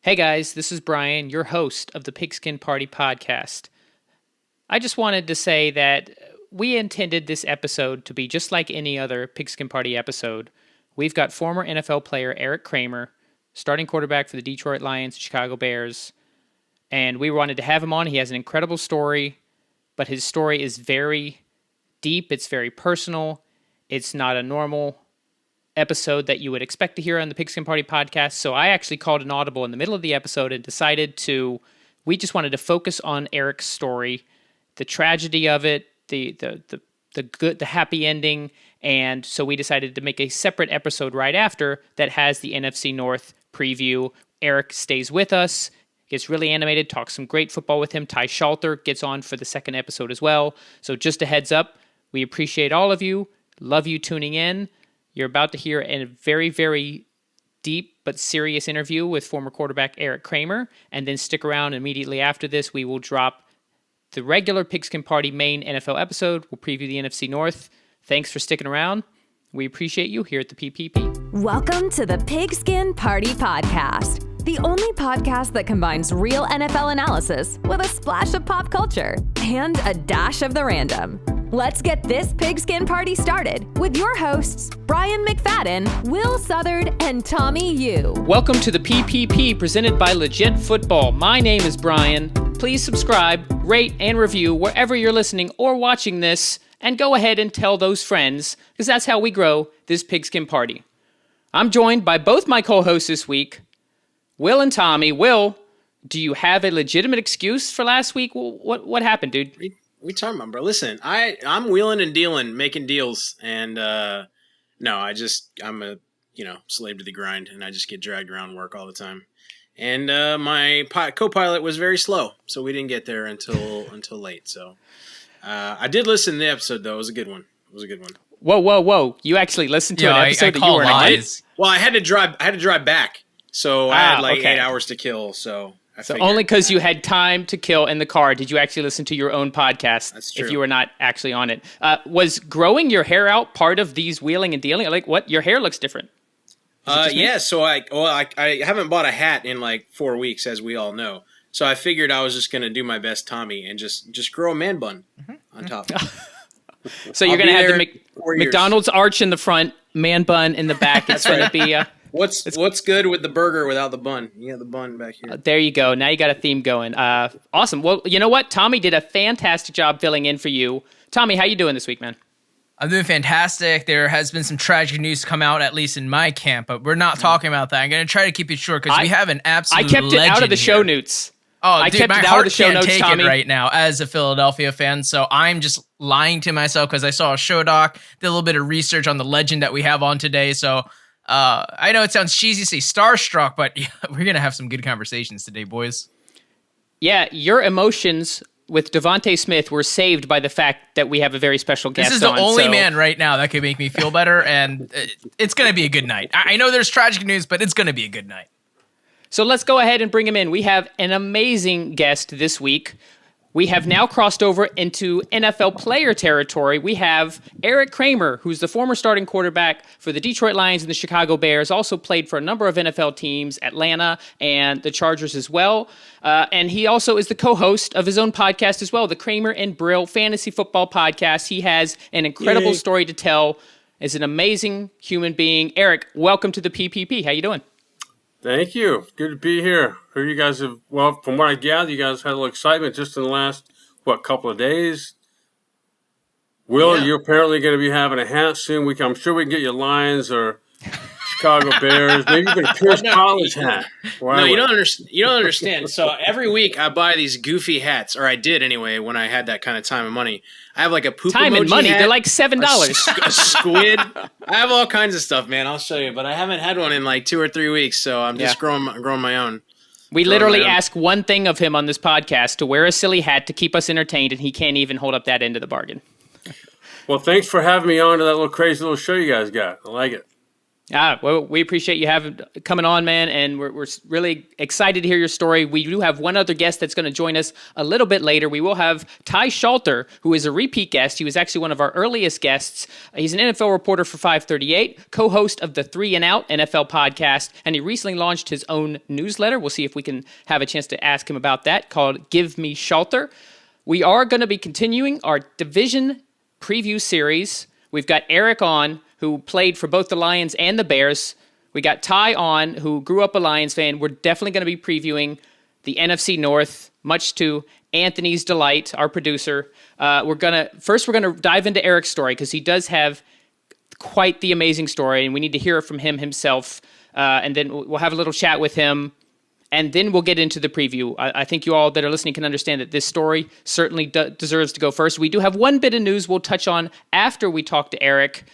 Hey guys, this is Brian, your host of the Pigskin Party podcast. I just wanted to say that we intended this episode to be just like any other Pigskin Party episode. We've got former NFL player Erik Kramer, starting quarterback for the Detroit Lions, Chicago Bears, and we wanted to have him on. He has an incredible story, but his story is very deep, it's very personal, it's not a normal episode that you would expect to hear on the Pigskin Party podcast. So I actually called an audible in the middle of the episode and we just wanted to focus on Erik's story, the tragedy of it, the good, the happy ending. And so we decided to make a separate episode right after that has the NFC North preview. Erik stays with us, gets really animated, talks some great football with him. Ty Shalter gets on for the second episode as well. So just a heads up, we appreciate all of you. Love you tuning in. You're about to hear a very, very deep but serious interview with former quarterback Erik Kramer. And then stick around immediately after this. We will drop the regular Pigskin Party main NFL episode. We'll preview the NFC North. Thanks for sticking around. We appreciate you here at the PPP. Welcome to the Pigskin Party podcast, the only podcast that combines real NFL analysis with a splash of pop culture and a dash of the random. Let's get this Pigskin Party started with your hosts, Brian McFadden, Will Southard, and Tommy Yu. Welcome to the PPP presented by Legit Football. My name is Brian. Please subscribe, rate, and review wherever you're listening or watching this, and go ahead and tell those friends, because that's how we grow this Pigskin Party. I'm joined by both my co-hosts this week, Will and Tommy. Will, do you have a legitimate excuse for last week? What happened, dude? We talking about, bro? Listen, I'm wheeling and dealing, making deals, and I'm a slave to the grind, and I just get dragged around work all the time. And my co-pilot was very slow, so we didn't get there until late. So I did listen to the episode, though. It was a good one. Whoa! You actually listened to an episode that you weren't on? Well, I had to drive back, so I had 8 hours to kill. So only because you had time to kill in the car did you actually listen to your own podcast. That's true. If you were not actually on it. Was growing your hair out part of these wheeling and dealing? Like, what? Your hair looks different. Yeah, so I haven't bought a hat in like 4 weeks, as we all know. So I figured I was just going to do my best Tommy and just grow a man bun on top. So you're going to have the McDonald's arch in the front, man bun in the back. It's going to be... What's good with the burger without the bun? You got the bun back here. There you go. Now you got a theme going. Awesome. Well, you know what? Tommy did a fantastic job filling in for you. Tommy, how you doing this week, man? I'm doing fantastic. There has been some tragic news come out, at least in my camp, but we're not talking about that. I'm going to try to keep it short because we have an absolute I kept it out of the show notes. Oh, dude, my heart can't take it right now as a Philadelphia fan, so I'm just lying to myself because I saw a show doc, did a little bit of research on the legend that we have on today, so I know it sounds cheesy to say starstruck, but yeah, we're going to have some good conversations today, boys. Yeah, your emotions with Devontae Smith were saved by the fact that we have a very special guest on. This is the only man right now that could make me feel better, and it's going to be a good night. I know there's tragic news, but it's going to be a good night. So let's go ahead and bring him in. We have an amazing guest this week. We have now crossed over into NFL player territory. We have Erik Kramer, who's the former starting quarterback for the Detroit Lions and the Chicago Bears, also played for a number of NFL teams, Atlanta and the Chargers as well. And he also is the co-host of his own podcast as well, the Kramer and Brill Fantasy Football Podcast. He has an incredible story to tell. Is an amazing human being. Erik, welcome to the PPP. How you doing? Thank you. Good to be here. Heard you guys have, well, from what I gather, you guys had a little excitement just in the last, couple of days. Will, you're apparently going to be having a hat soon. I'm sure we can get you Lions or Chicago Bears, maybe even a Pierce College hat. No, you don't understand. So every week I buy these goofy hats, or I did anyway when I had that kind of time and money. I have like a poop time emoji and money. Hat, they're like $7. A squid. I have all kinds of stuff, man. I'll show you, but I haven't had one in like 2 or 3 weeks, so I'm just growing my own. We literally ask one thing of him on this podcast, to wear a silly hat to keep us entertained, and he can't even hold up that end of the bargain. Well, thanks for having me on to that crazy little show you guys got. I like it. Well, we appreciate you coming on, man, and we're really excited to hear your story. We do have one other guest that's going to join us a little bit later. We will have Ty Shalter, who is a repeat guest. He was actually one of our earliest guests. He's an NFL reporter for 538, co-host of the 3 and Out NFL podcast, and he recently launched his own newsletter. We'll see if we can have a chance to ask him about that, called Give Me Shalter. We are going to be continuing our division preview series. We've got Erik on, who played for both the Lions and the Bears. We got Ty on, who grew up a Lions fan. We're definitely going to be previewing the NFC North, much to Anthony's delight, our producer. We're going to dive into Erik's story, because he does have quite the amazing story, and we need to hear it from him himself. And then we'll have a little chat with him, and then we'll get into the preview. I think you all that are listening can understand that this story certainly deserves to go first. We do have one bit of news we'll touch on after we talk to Erik.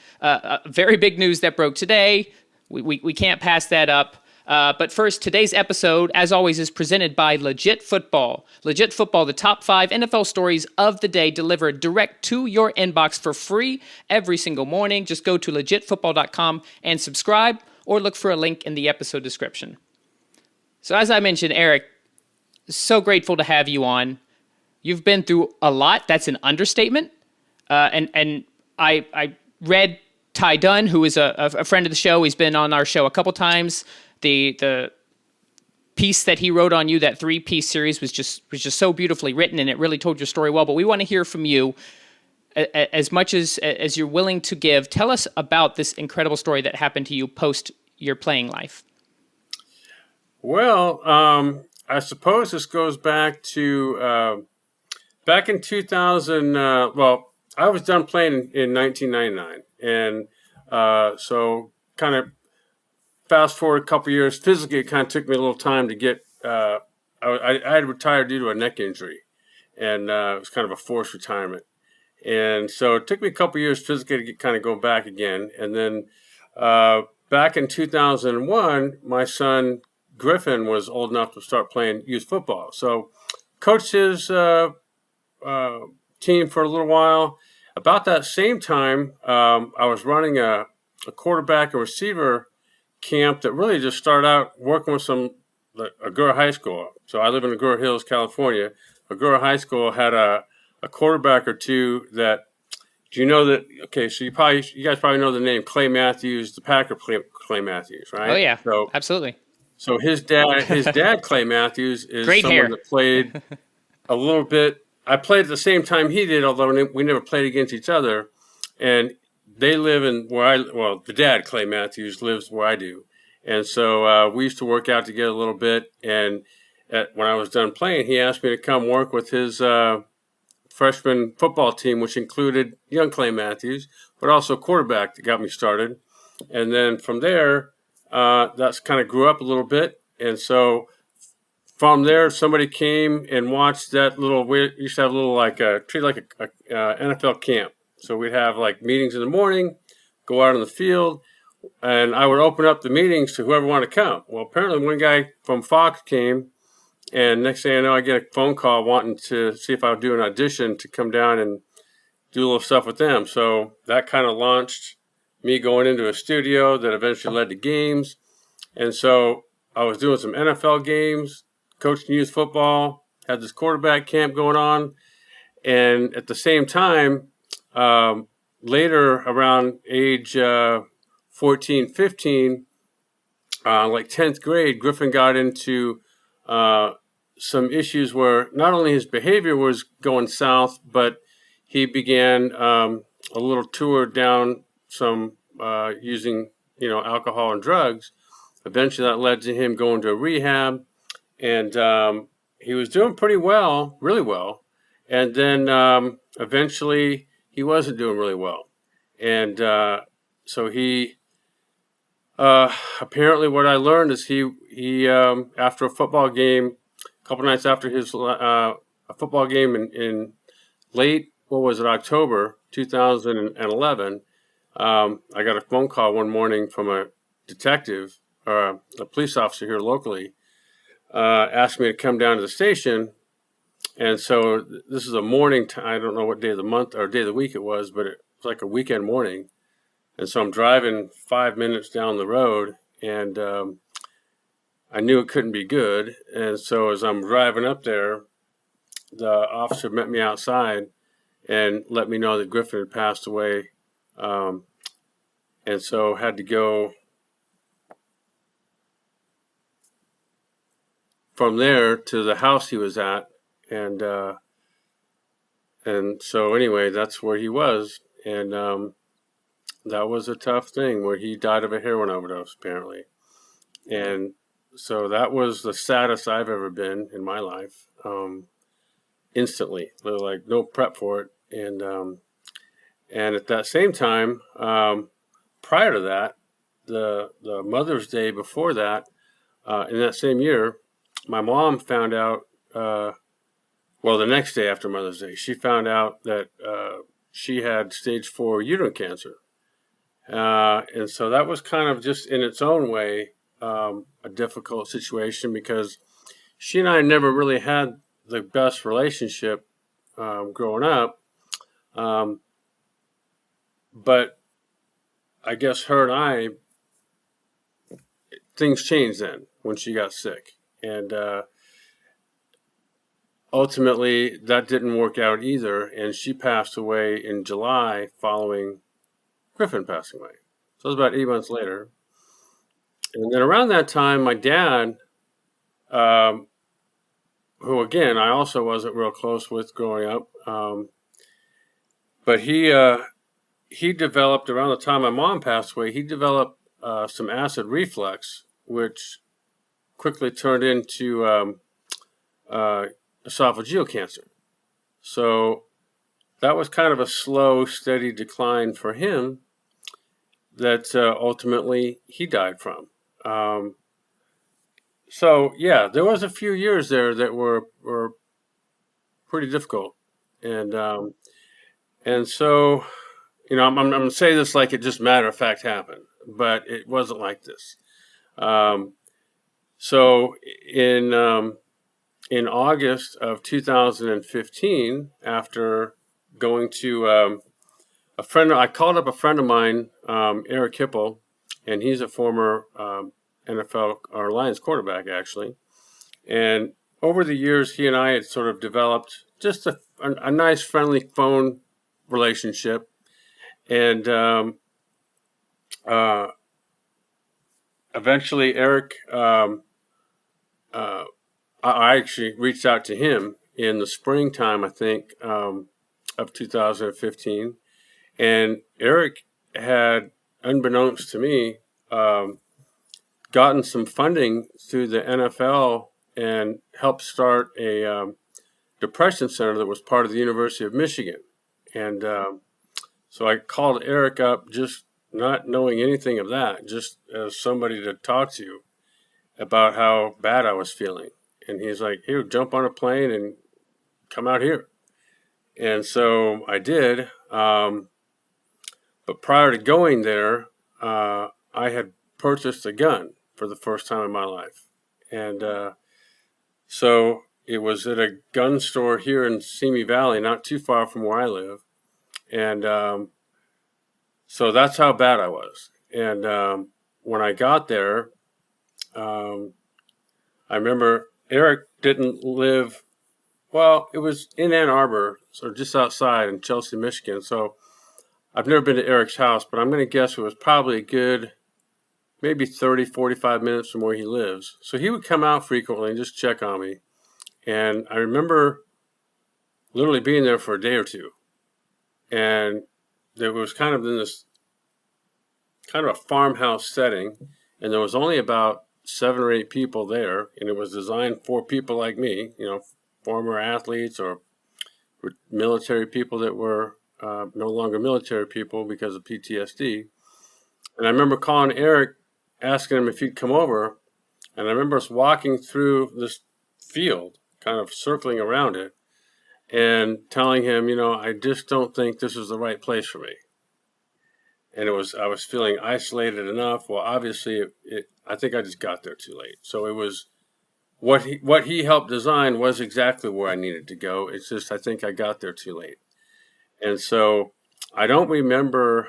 Very big news that broke today. We can't pass that up. But first, today's episode, as always, is presented by Legit Football. Legit Football, the top 5 NFL stories of the day, delivered direct to your inbox for free every single morning. Just go to legitfootball.com and subscribe, or look for a link in the episode description. So as I mentioned, Erik, so grateful to have you on. You've been through a lot. That's an understatement. And I read Ty Dunn, who is a friend of the show. He's been on our show a couple times. The piece that he wrote on you, that 3-piece series, was just so beautifully written, and it really told your story well. But we want to hear from you as much as you're willing to give. Tell us about this incredible story that happened to you post your playing life. Well, I suppose this goes back to back in 2000. Well, I was done playing in 1999, and so kind of fast forward a couple years. Physically, it kind of took me a little time to get. I had retired due to a neck injury, and it was kind of a forced retirement. And so it took me a couple years physically to get kind of go back again. And then back in 2001, my son Griffin was old enough to start playing youth football. So coached his team for a little while. About that same time, I was running a quarterback and receiver camp that really just started out working with Agoura High School. So I live in Agoura Hills, California. Agoura High School had a quarterback or two that, do you know that? Okay, so you guys probably know the name Clay Matthews, the Packer Clay Matthews, right? Oh yeah, so absolutely. So his dad Clay Matthews is Great someone hair. that played a little bit. I played at the same time he did, although we never played against each other. And they live in the dad Clay Matthews lives where I do, and so we used to work out together a little bit. And when I was done playing, he asked me to come work with his freshman football team, which included young Clay Matthews, but also quarterback that got me started. And then from there, that's kind of grew up a little bit. And so from there, somebody came and watched that little, we used to have a little treat like a NFL camp. So we'd have like meetings in the morning, go out on the field, and I would open up the meetings to whoever wanted to come. Well, apparently one guy from Fox came, and next thing I know, I get a phone call wanting to see if I would do an audition to come down and do a little stuff with them. So that kind of launched me going into a studio that eventually led to games. And so I was doing some NFL games, coaching youth football, had this quarterback camp going on. And at the same time, later around age 14, 15, like 10th grade, Griffin got into some issues where not only his behavior was going south, but he began a little tour down some using, alcohol and drugs. Eventually that led to him going to rehab, and he was doing pretty well, really well. And then eventually he wasn't doing really well. And so he, apparently what I learned is he after a football game, a couple nights after his a football game in late, October 2011, I got a phone call one morning from a detective, a police officer here locally, asked me to come down to the station. And so this is a morning time. I don't know what day of the month or day of the week it was, but it was like a weekend morning. And so I'm driving 5 minutes down the road, and I knew it couldn't be good. And so as I'm driving up there, the officer met me outside and let me know that Griffin had passed away. And so had to go from there to the house he was at. And so anyway, that's where he was. And that was a tough thing, where he died of a heroin overdose, apparently. And so that was the saddest I've ever been in my life. Instantly, like no prep for it. And at that same time, prior to that, the Mother's Day before that, in that same year, my mom found out, the next day after Mother's Day, she found out that she had stage 4 uterine cancer. And so that was kind of just in its own way a difficult situation, because she and I never really had the best relationship growing up. But I guess her and I, things changed then when she got sick. And ultimately, that didn't work out either. And she passed away in July following Griffin passing away. So it was about 8 months later. And then around that time, my dad, who again, I also wasn't real close with growing up, but he developed, around the time my mom passed away, he developed some acid reflux, which quickly turned into esophageal cancer. So that was kind of a slow, steady decline for him that ultimately he died from. So yeah, there was a few years there that were pretty difficult, and so, you know, I'm going to say this like it just matter of fact happened, but it wasn't like this. So in August of 2015, after going to I called up a friend of mine, Erik Kramer, and he's a former NFL or Lions quarterback, actually. And over the years, he and I had sort of developed just a nice, friendly phone relationship. And eventually, Erik, I actually reached out to him in the springtime, I think, of 2015. And Erik had, unbeknownst to me, gotten some funding through the NFL and helped start a depression center that was part of the University of Michigan. And so I called Erik up, just not knowing anything of that, just as somebody to talk to about how bad I was feeling. And he's like, "Here, jump on a plane and come out here." And so I did. But prior to going there, I had purchased a gun for the first time in my life. And so it was at a gun store here in Simi Valley, not too far from where I live. And so that's how bad I was. And when I got there, I remember Erik didn't live, well, it was in Ann Arbor, so just outside in Chelsea, Michigan. So I've never been to Erik's house, but I'm going to guess it was probably a good maybe 30, 45 minutes from where he lives. So he would come out frequently and just check on me. And I remember literally being there for a day or two. And there was kind of in this kind of a farmhouse setting, and there was only about 7 or 8 people there, and it was designed for people like me, you know, former athletes or military people that were no longer military people because of PTSD. And I remember calling Erik, asking him if he'd come over, and I remember us walking through this field, kind of circling around it, and telling him, you know, I just don't think this is the right place for me. And I was feeling isolated enough. Well, obviously, I think I just got there too late. So it was what he helped design was exactly where I needed to go. It's just I think I got there too late. And so I don't remember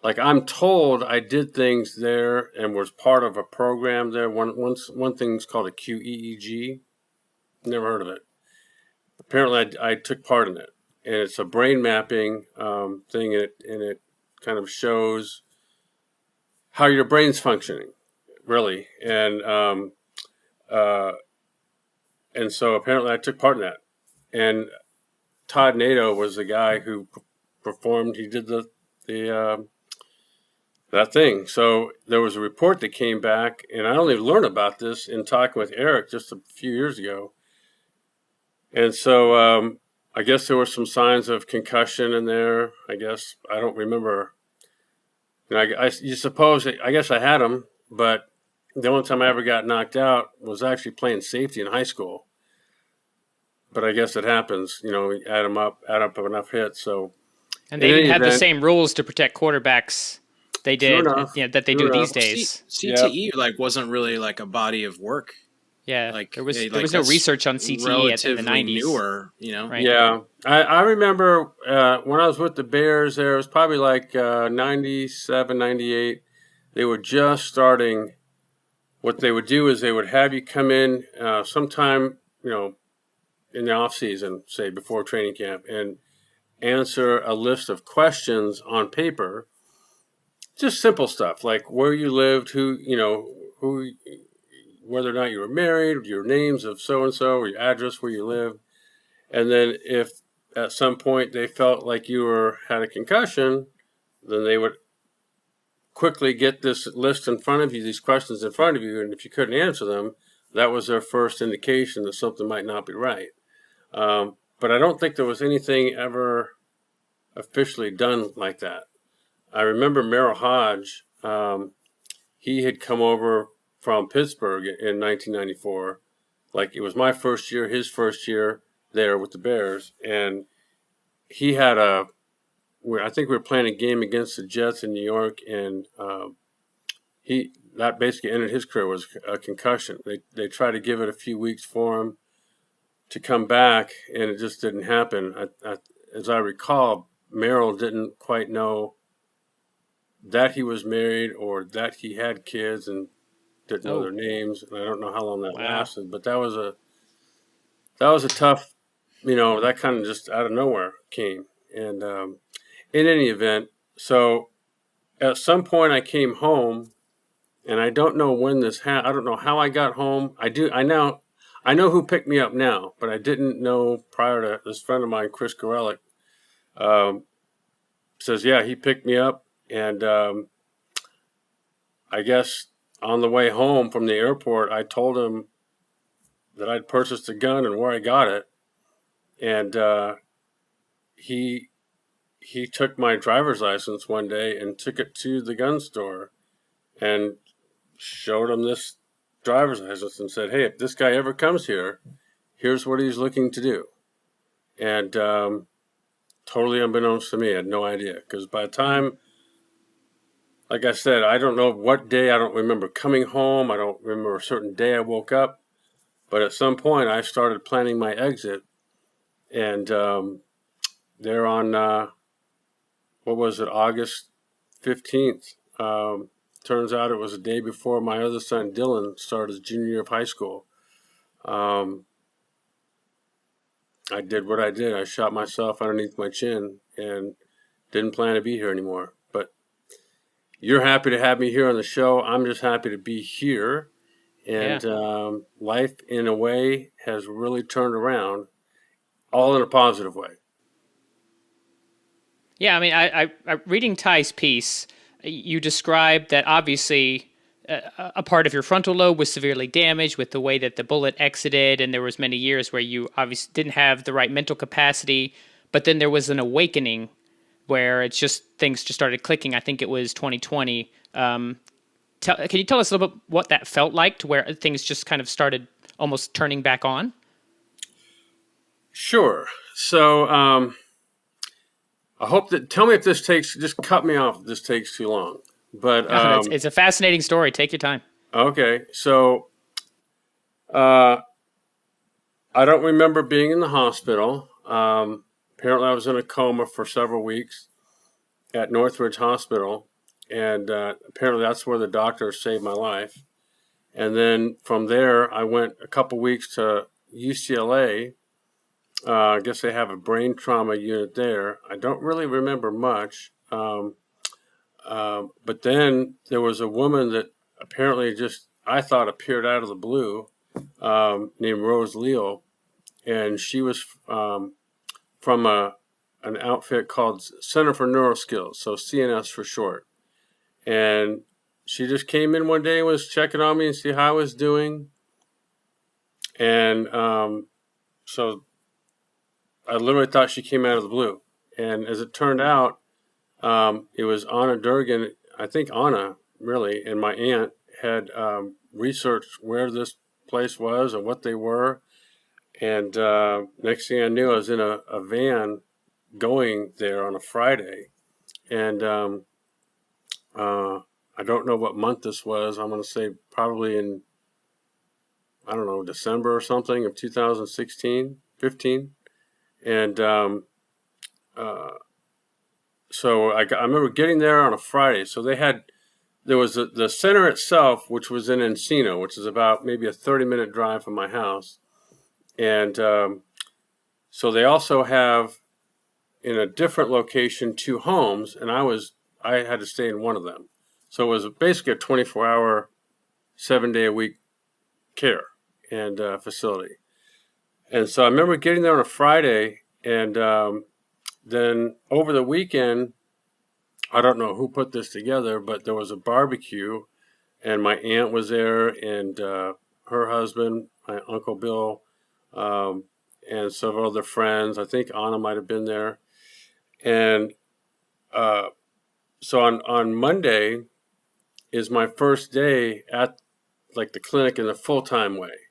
like I'm told I did things there and was part of a program there. One thing's called a QEEG. Never heard of it. Apparently, I took part in it, and it's a brain mapping thing, and it kind of shows how your brain's functioning, really, and so apparently I took part in that. And Todd Nato was the guy who performed. He did the that thing. So there was a report that came back, and I only learned about this in talking with Erik just a few years ago. And so I guess there were some signs of concussion in there. I guess I don't remember. You know, I guess I had them, but the only time I ever got knocked out was actually playing safety in high school. But I guess it happens. You know, add up enough hits. So, and they didn't have the same rules to protect quarterbacks. They did, that they do these days. CTE wasn't really like a body of work. Yeah, there was no research on CTE in the 90s. Newer, you know. Right? Yeah, I remember when I was with the Bears. There was probably like 97, 98. They were just starting. What they would do is they would have you come in sometime, you know, in the off season, say before training camp, and answer a list of questions on paper. Just simple stuff like where you lived, whether or not you were married, your names of so-and-so, or your address where you live. And then if at some point they felt like you had a concussion, then they would quickly get this list in front of you, these questions in front of you, and if you couldn't answer them, that was their first indication that something might not be right. But I don't think there was anything ever officially done like that. I remember Merrill Hodge, he had come over from Pittsburgh in 1994. Like, it was my first year, his first year there with the Bears. And he had I think we were playing a game against the Jets in New York, and that basically ended his career, was a concussion. They tried to give it a few weeks for him to come back, and it just didn't happen. As I recall, Merrill didn't quite know that he was married or that he had kids, and didn't know their names. And I don't know how long that lasted, but that was a tough, that kind of just out of nowhere came. And in any event, so at some point I came home, and I don't know when this happened. I don't know how I got home. I know who picked me up now, but I didn't know prior to this friend of mine, Chris Gorelick, says, yeah, he picked me up. And I guess on the way home from the airport, I told him that I'd purchased a gun and where I got it. And he took my driver's license one day and took it to the gun store and showed him this driver's license and said, hey, if this guy ever comes here, here's what he's looking to do. And totally unbeknownst to me, I had no idea. Because by the time, like I said, I don't know what day. I don't remember coming home. I don't remember a certain day I woke up. But at some point, I started planning my exit. And there on, August 15th. Turns out it was the day before my other son, Dylan, started his junior year of high school. I did what I did. I shot myself underneath my chin and didn't plan to be here anymore. But you're happy to have me here on the show. I'm just happy to be here. And life, in a way, has really turned around, all in a positive way. Yeah, I mean, I reading Ty's piece, you described that obviously a part of your frontal lobe was severely damaged with the way that the bullet exited, and there was many years where you obviously didn't have the right mental capacity, but then there was an awakening where things just started clicking. I think it was 2020. Can you tell us a little bit what that felt like, to where things just kind of started almost turning back on? Sure. So I hope tell me if this just cut me off if this takes too long. But it's a fascinating story. Take your time. Okay. So I don't remember being in the hospital. Apparently I was in a coma for several weeks at Northridge Hospital. and apparently that's where the doctor saved my life. And then from there, I went a couple weeks to UCLA. I guess they have a brain trauma unit there. I don't really remember much. But then there was a woman that apparently just, I thought, appeared out of the blue, named Rose Leo. And she was from an outfit called Center for Neuroskills, so CNS for short. And she just came in one day and was checking on me and see how I was doing. And so I literally thought she came out of the blue. And as it turned out, it was Anna Durgan, I think Anna, really, and my aunt had researched where this place was and what they were. And next thing I knew, I was in a van going there on a Friday. And I don't know what month this was. I'm going to say probably in, I don't know, December or something of 2016, 15. And so I remember getting there on a Friday. So there was the center itself, which was in Encino, which is about maybe a 30-minute drive from my house. And so they also have in a different location 2 homes, and I had to stay in one of them. So it was basically a 24-hour, 7-day-a-week care and facility. And so I remember getting there on a Friday, and then over the weekend, I don't know who put this together, but there was a barbecue, and my aunt was there, and her husband, my Uncle Bill, and several other friends. I think Anna might have been there. And so on Monday is my first day at like the clinic in a full-time way.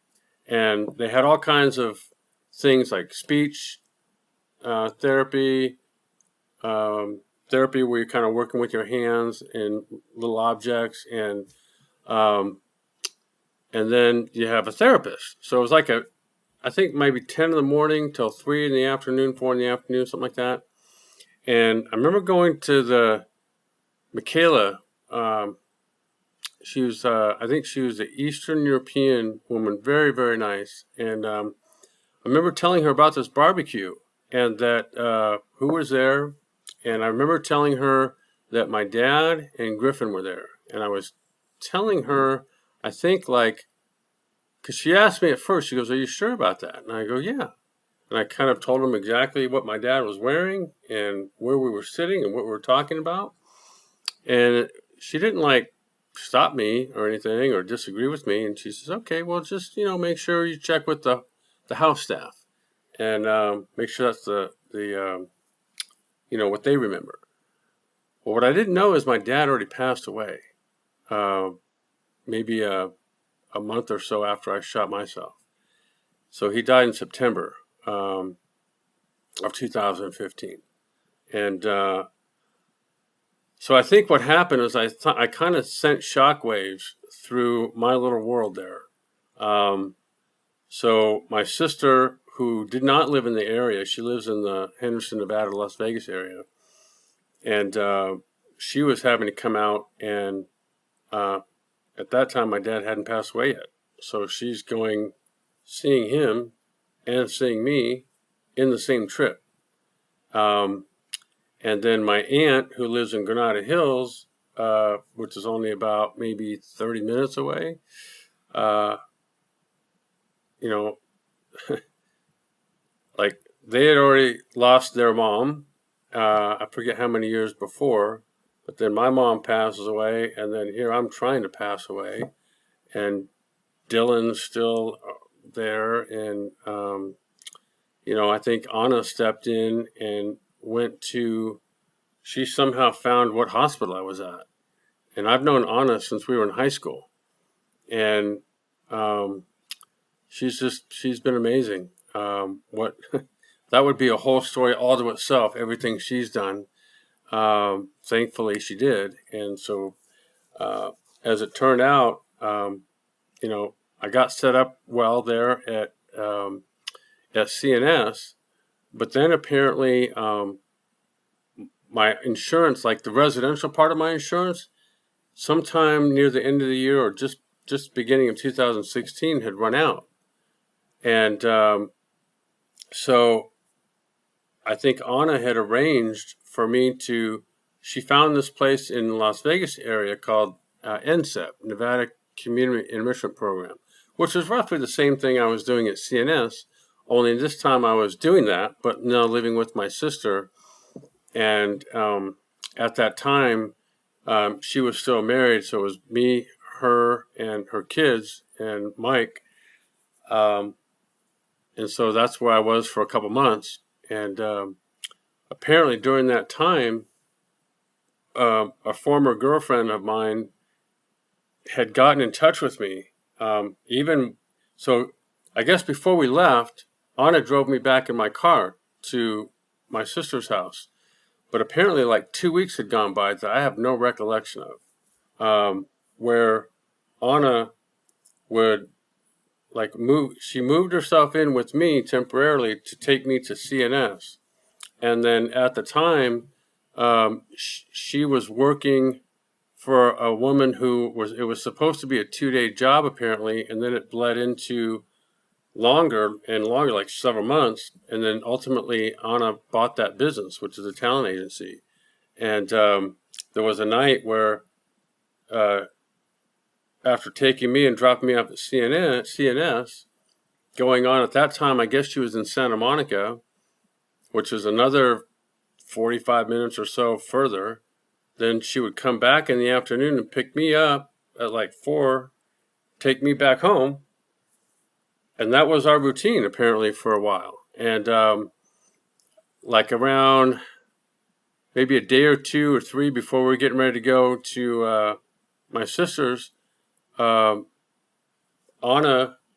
And they had all kinds of things like speech therapy, therapy where you're kind of working with your hands and little objects, and then you have a therapist. So it was like I think maybe 10 in the morning till 3 in the afternoon, 4 in the afternoon, something like that. And I remember going to the Michaela. She was, I think she was an Eastern European woman, very, very nice. And I remember telling her about this barbecue and that who was there. And I remember telling her that my dad and Griffin were there. And I was telling her, I think because she asked me at first, she goes, "Are you sure about that?" And I go, "Yeah." And I kind of told him exactly what my dad was wearing and where we were sitting and what we were talking about. And she didn't stop me or anything or disagree with me. And she says, "Okay, well, just, make sure you check with the house staff and make sure that's the what they remember." Well, what I didn't know is my dad already passed away, maybe a month or so after I shot myself. So he died in September of 2015. And so I think what happened is I kind of sent shockwaves through my little world there. So my sister, who did not live in the area, she lives in the Henderson, Nevada, Las Vegas area. And she was having to come out, and at that time, my dad hadn't passed away yet. So she's seeing him and seeing me in the same trip. And then my aunt, who lives in Granada Hills, which is only about maybe 30 minutes away, they had already lost their mom. I forget how many years before, but then my mom passes away, and then here I'm trying to pass away, and Dylan's still there, and I think Anna stepped in and she somehow found what hospital I was at, and I've known Anna since we were in high school, and she's been amazing. That would be a whole story all to itself, everything she's done. Thankfully she did. And so, as it turned out, I got set up well there at CNS, but then apparently, my insurance, like the residential part of my insurance, sometime near the end of the year or just beginning of 2016 had run out. And so I think Anna had arranged for me she found this place in the Las Vegas area called NCEP, Nevada Community Enrichment Program, which was roughly the same thing I was doing at CNS, only this time I was doing that, but now living with my sister. And at that time, she was still married, so it was me, her, and her kids, and Mike. And so that's where I was for a couple months. And apparently during that time, a former girlfriend of mine had gotten in touch with me. So I guess before we left, Anna drove me back in my car to my sister's house. But apparently like 2 weeks had gone by that I have no recollection of, where Anna would she moved herself in with me temporarily to take me to CNS. And then at the time, she was working for a woman it was supposed to be a 2-day job apparently, and then it bled into longer and longer, like several months. And then ultimately Anna bought that business, which is a talent agency. And there was a night where after taking me and dropping me off at CNS, going on at that time, I guess she was in Santa Monica, which is another 45 minutes or so further. Then she would come back in the afternoon and pick me up at like 4, take me back home. And that was our routine apparently for a while. And like around maybe a day or 2 or 3 before we were getting ready to go to my sister's, Anna,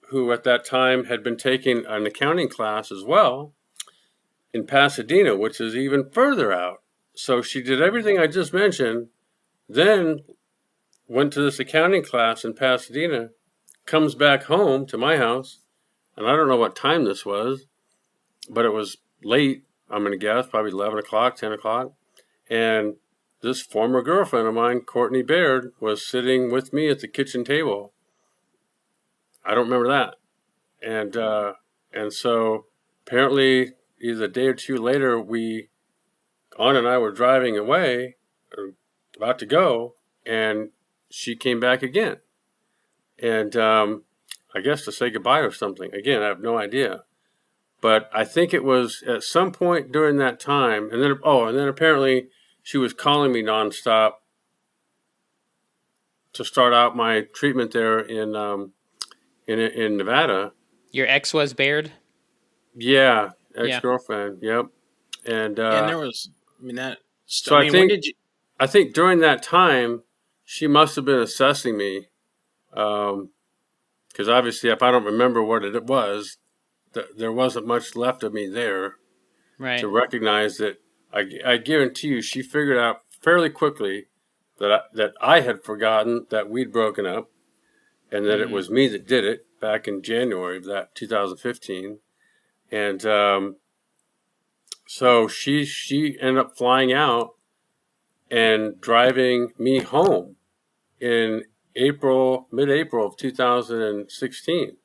who at that time had been taking an accounting class as well in Pasadena, which is even further out. So she did everything I just mentioned, then went to this accounting class in Pasadena, comes back home to my house, and I don't know what time this was, but it was late, I'm going to guess, probably 11 o'clock, 10 o'clock. And this former girlfriend of mine, Courtney Baird, was sitting with me at the kitchen table. I don't remember that. And so apparently either a day or 2 later, Anna and I were driving away, or about to go, and she came back again. And I guess to say goodbye or something. Again, I have no idea. But I think it was at some point during that time, and then apparently she was calling me nonstop to start out my treatment there in Nevada. Your ex was Baird? Yeah, ex-girlfriend. Yeah. Yep. And there was, I mean, that. So I think during that time she must have been assessing me, because obviously if I don't remember what it was, there wasn't much left of me there, right, to recognize that. I guarantee you she figured out fairly quickly that I had forgotten that we'd broken up, and that it was me that did it back in January of that 2015. And so she ended up flying out and driving me home in mid-April of 2016.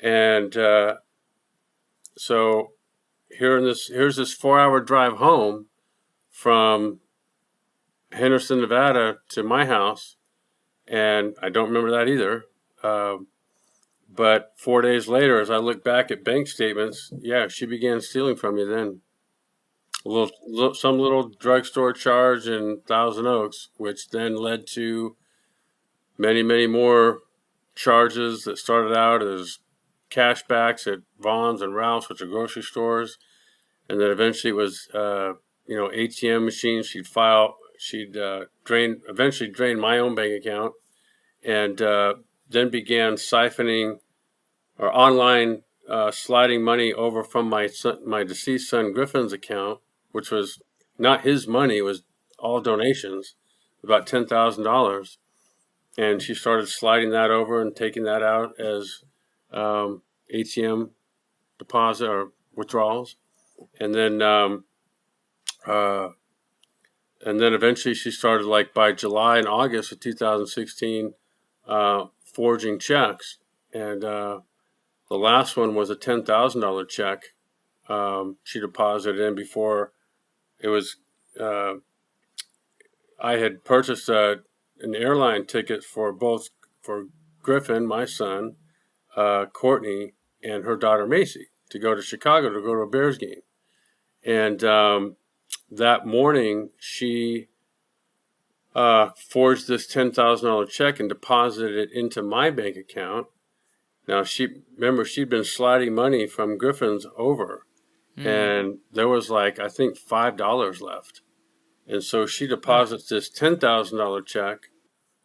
And so here's this 4-hour drive home from Henderson, Nevada to my house. And I don't remember that either. But 4 days later, as I look back at bank statements, yeah, she began stealing from me then. Some little drugstore charge in Thousand Oaks, which then led to many, many more charges that started out as cashbacks at Vaughn's and Ralph's, which are grocery stores. And then eventually it was, ATM machines. She'd eventually drain my own bank account, and then began siphoning or online sliding money over from my deceased son Griffin's account, which was not his money, it was all donations, about $10,000. And she started sliding that over and taking that out as ATM deposit or withdrawals. And then and then eventually she started, like, by July and August of 2016, forging checks. And the last one was a $10,000 check she deposited in before it was. I had purchased an airline ticket for Griffin, my son, Courtney, and her daughter Macy to go to Chicago to go to a Bears game. And that morning, she forged this $10,000 check and deposited it into my bank account. Now, she'd been sliding money from Griffin's over, and there was, like, I think $5 left. And so she deposits this $10,000 check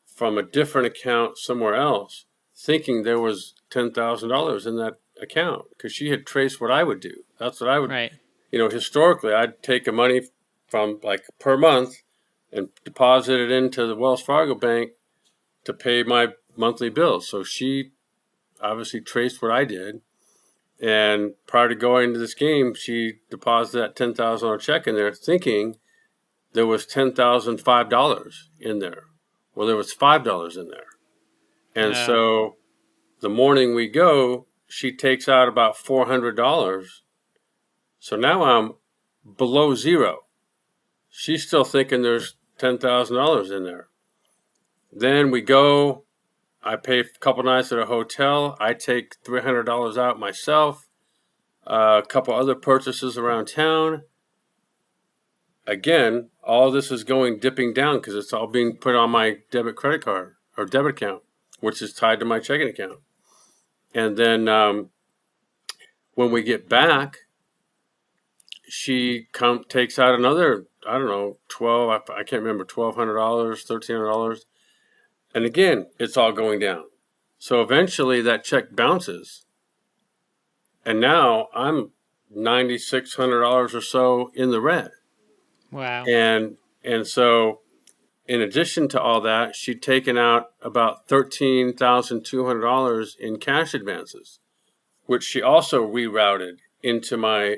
from a different account somewhere else, thinking there was $10,000 in that account, because she had traced what I would do. That's what I would, Right. Historically, I'd take the money from, like, per month and deposit it into the Wells Fargo bank to pay my monthly bills. So she obviously traced what I did. And prior to going to this game, she deposited that $10,000 check in there, thinking there was $10,005 in there. Well, there was $5 in there. And so the morning we go, she takes out about $400. So now I'm below zero. She's still thinking there's $10,000 in there. Then we go, I pay a couple nights at a hotel. I take $300 out myself, a couple other purchases around town. Again, all this is dipping down because it's all being put on my debit account, which is tied to my checking account. And then when we get back, she takes out another, I don't know, I can't remember, $1,200, $1,300. And again, it's all going down. So eventually that check bounces. And now I'm $9,600 or so in the red. Wow. And so in addition to all that, she'd taken out about $13,200 in cash advances, which she also rerouted into my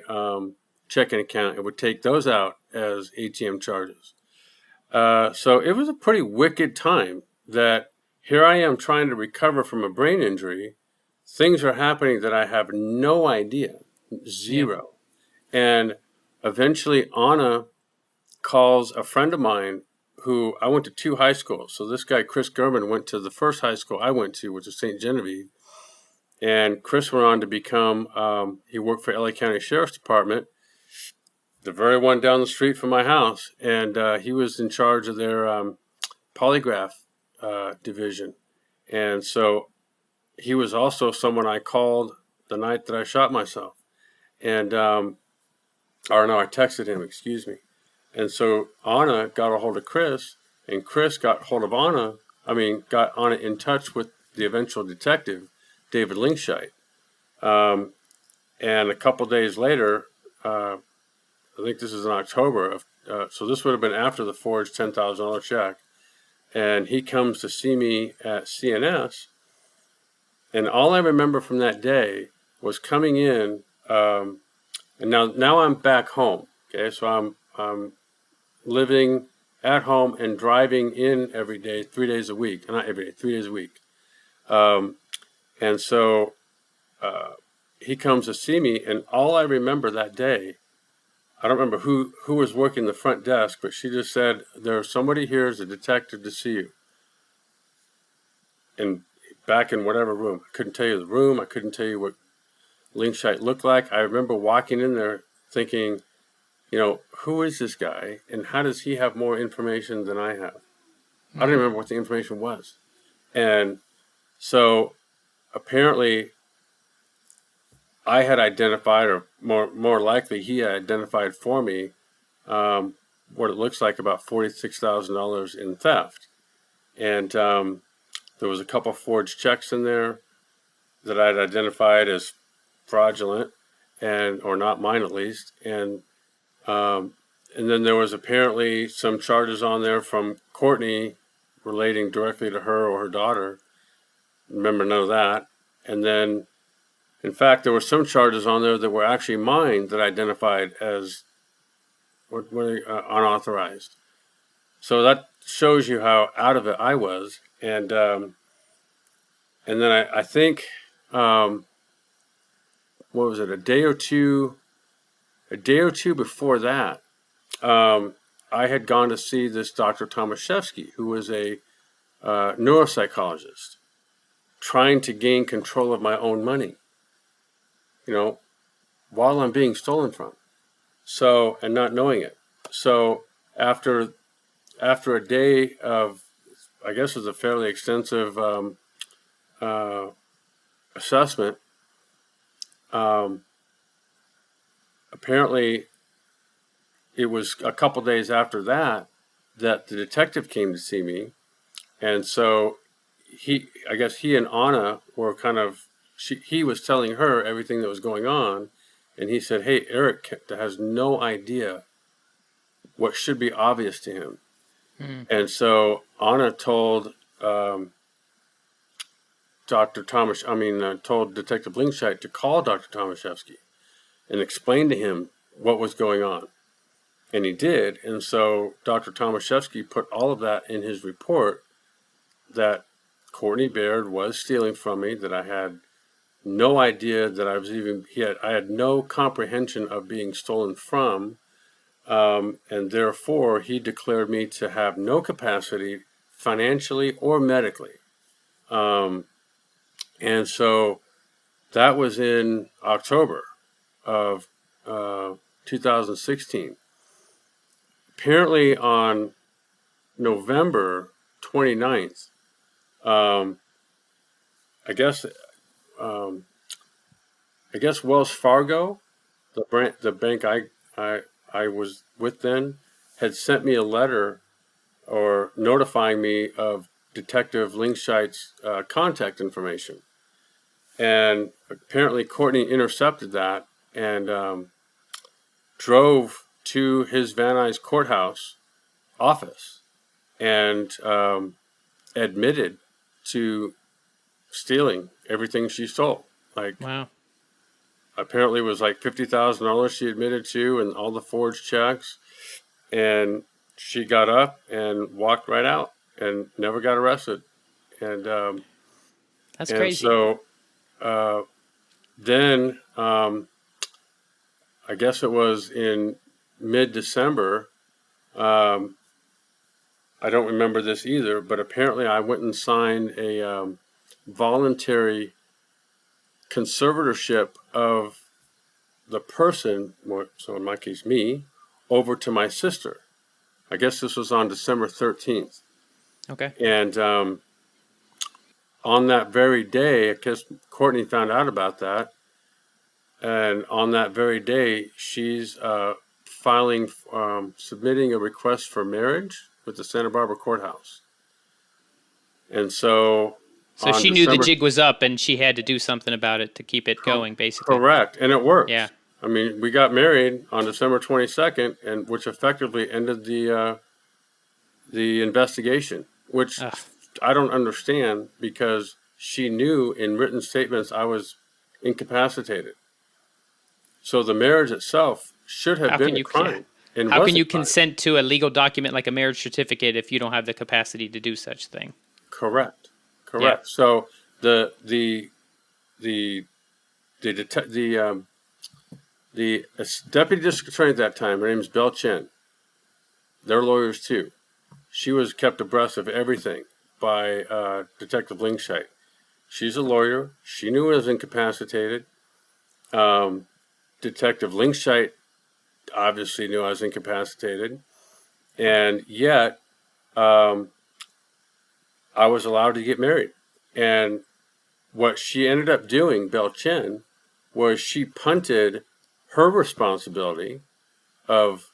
checking account and would take those out as ATM charges. So it was a pretty wicked time that here I am trying to recover from a brain injury. Things are happening that I have no idea, zero. Yeah. And eventually Anna calls a friend of mine who I went to 2 high schools. So this guy, Chris German, went to the first high school I went to, which is St. Genevieve. And Chris went on to become, he worked for LA County Sheriff's Department, the very one down the street from my house. And he was in charge of their polygraph division. And so he was also someone I called the night that I shot myself. And, I texted him, excuse me. And so Anna got a hold of Chris, and Chris got hold of got Anna in touch with the eventual detective, David Linkshite. And a couple days later, I think this is in October, so this would have been after the forged $10,000 check, and he comes to see me at CNS, and all I remember from that day was coming in, and now I'm back home, okay, so I'm living at home and driving in every day, 3 days a week. Not every day, 3 days a week. And so he comes to see me, and all I remember that day, I don't remember who was working the front desk, but she just said, there's somebody here as a detective to see you. And back in whatever room. I couldn't tell you the room. I couldn't tell you what Linkshite looked like. I remember walking in there thinking, who is this guy, and how does he have more information than I have? I don't remember what the information was. And so apparently I had identified, or more likely he had identified for me, what it looks like about $46,000 in theft. And there was a couple forged checks in there that I'd identified as fraudulent, or not mine at least. And then there was apparently some charges on there from Courtney relating directly to her or her daughter. Remember none of that. And then, in fact, there were some charges on there that were actually mine that I identified as unauthorized. So that shows you how out of it I was. And then I think, what was it, a day or two before that, I had gone to see this Dr. Tomaszewski, who was a neuropsychologist, trying to gain control of my own money, while I'm being stolen from. So, and not knowing it. So after a day of, I guess it was a fairly extensive assessment, apparently it was a couple days after that the detective came to see me. And so I guess he and Anna were he was telling her everything that was going on. And he said, hey, Erik has no idea what should be obvious to him. And so Anna told told Detective Linkscheit to call Dr. Tomaszewski and explain to him what was going on. And he did. And so Dr. Tomaszewski put all of that in his report, that Courtney Baird was stealing from me, that I had no idea that I had no comprehension of being stolen from. And therefore, he declared me to have no capacity financially or medically. And so that was in October of 2016. Apparently on November 29th, I guess Wells Fargo, the bank I was with then, had sent me a letter or notifying me of Detective Linkscheit's contact information. And apparently Courtney intercepted that and drove to his Van Nuys courthouse office and admitted to stealing everything she stole. Wow. Apparently it was like $50,000 she admitted to, and all the forged checks. And she got up and walked right out and never got arrested. And that's crazy. So then I guess it was in mid-December. I don't remember this either, but apparently I went and signed a voluntary conservatorship of the person, so in my case me, over to my sister. I guess this was on December 13th. Okay. And on that very day, I guess Courtney found out about that. And on that very day, she's submitting a request for marriage with the Santa Barbara courthouse. And so she knew the jig was up and she had to do something about it to keep it going, basically. Correct. And it worked. Yeah. I mean, we got married on December 22nd, and which effectively ended the investigation, which I don't understand, because she knew in written statements I was incapacitated. So the marriage itself should have been a crime. And how can you consent to a legal document like a marriage certificate if you don't have the capacity to do such thing? Correct. Yeah. So the deputy district attorney at that time, her name is Belle Chen. They're lawyers too. She was kept abreast of everything by Detective Linkscheit. She's a lawyer. She knew I was incapacitated. Detective Linkscheit obviously knew I was incapacitated. And yet, I was allowed to get married. And what she ended up doing, Belle Chen, was she punted her responsibility of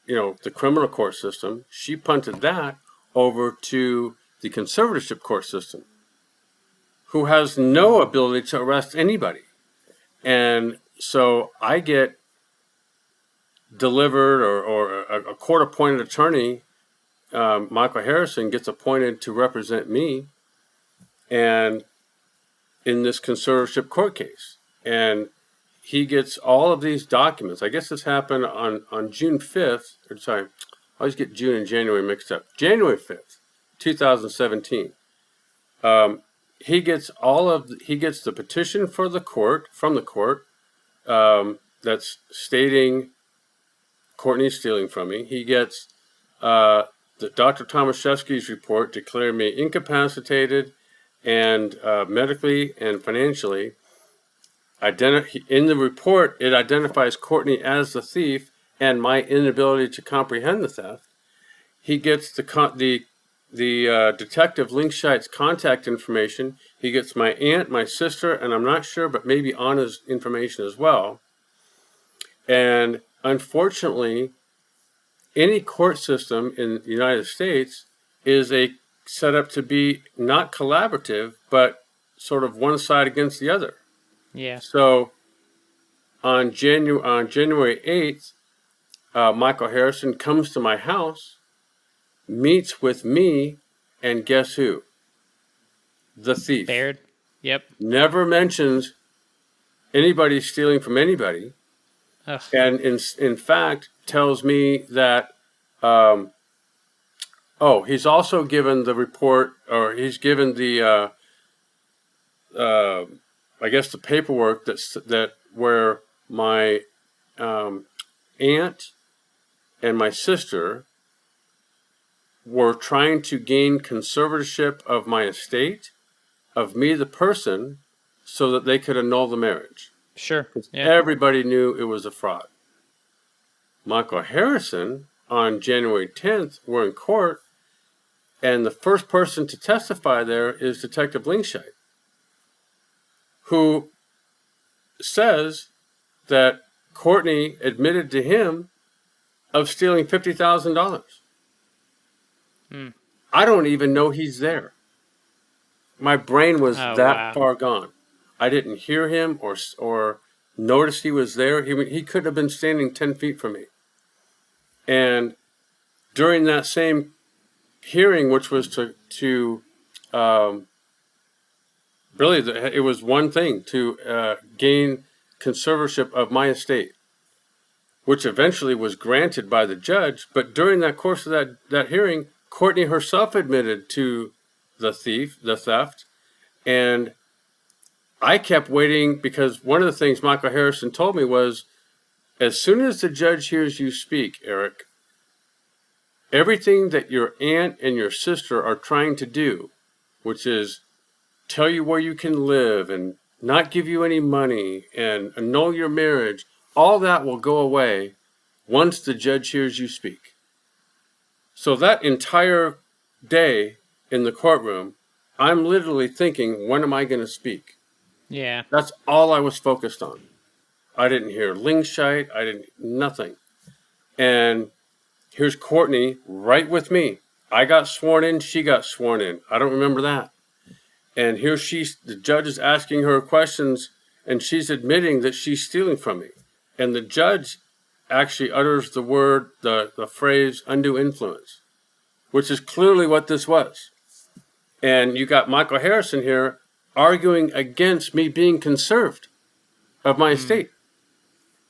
the criminal court system. She punted that over to the conservatorship court system, who has no ability to arrest anybody. And so I get delivered, or a court-appointed attorney, Michael Harrison, gets appointed to represent me and in this conservatorship court case. And he gets all of these documents. I guess this happened on June 5th. Or sorry, I always get June and January mixed up. January 5th, 2017. He gets the petition from the court that's stating Courtney's stealing from me. He gets the Dr. Tomaszewski's report declaring me incapacitated and medically and financially. In the report, it identifies Courtney as the thief and my inability to comprehend the theft. He gets the detective Linkscheid's contact information. He gets my aunt, my sister, and I'm not sure, but maybe Anna's information as well. And unfortunately, any court system in the United States is set up to be not collaborative, but sort of one side against the other. Yeah. So on January 8th, Michael Harrison comes to my house, meets with me, and guess who? The thief. Baird. Yep. Never mentions anybody stealing from anybody. Ugh. And in fact tells me that he's also given the report, or he's given the I guess the paperwork that where my aunt and my sister were trying to gain conservatorship of my estate, of me the person, so that they could annul the marriage. Sure. Yeah. Everybody knew it was a fraud. Michael Harrison, on January 10th, we're in court, and the first person to testify there is Detective Linkscheid, who says that Courtney admitted to him of stealing $50,000. I don't even know he's there. My brain was far gone. I didn't hear him or notice he was there. He could have been standing 10 feet from me. And during that same hearing, which was to really, it was one thing, to gain conservatorship of my estate, which eventually was granted by the judge. But during that course of that hearing, Courtney herself admitted to the theft, and I kept waiting, because one of the things Michael Harrison told me was, as soon as the judge hears you speak, Erik, everything that your aunt and your sister are trying to do, which is tell you where you can live and not give you any money and annul your marriage, all that will go away once the judge hears you speak. So that entire day in the courtroom, I'm literally thinking, when am I going to speak? Yeah. That's all I was focused on. I didn't hear Linkscheid. Nothing. And here's Courtney right with me. I got sworn in. She got sworn in. I don't remember that. And here the judge is asking her questions, and she's admitting that she's stealing from me. And the judge actually utters the phrase undue influence, which is clearly what this was. And you got Michael Harrison here arguing against me being conserved of my estate.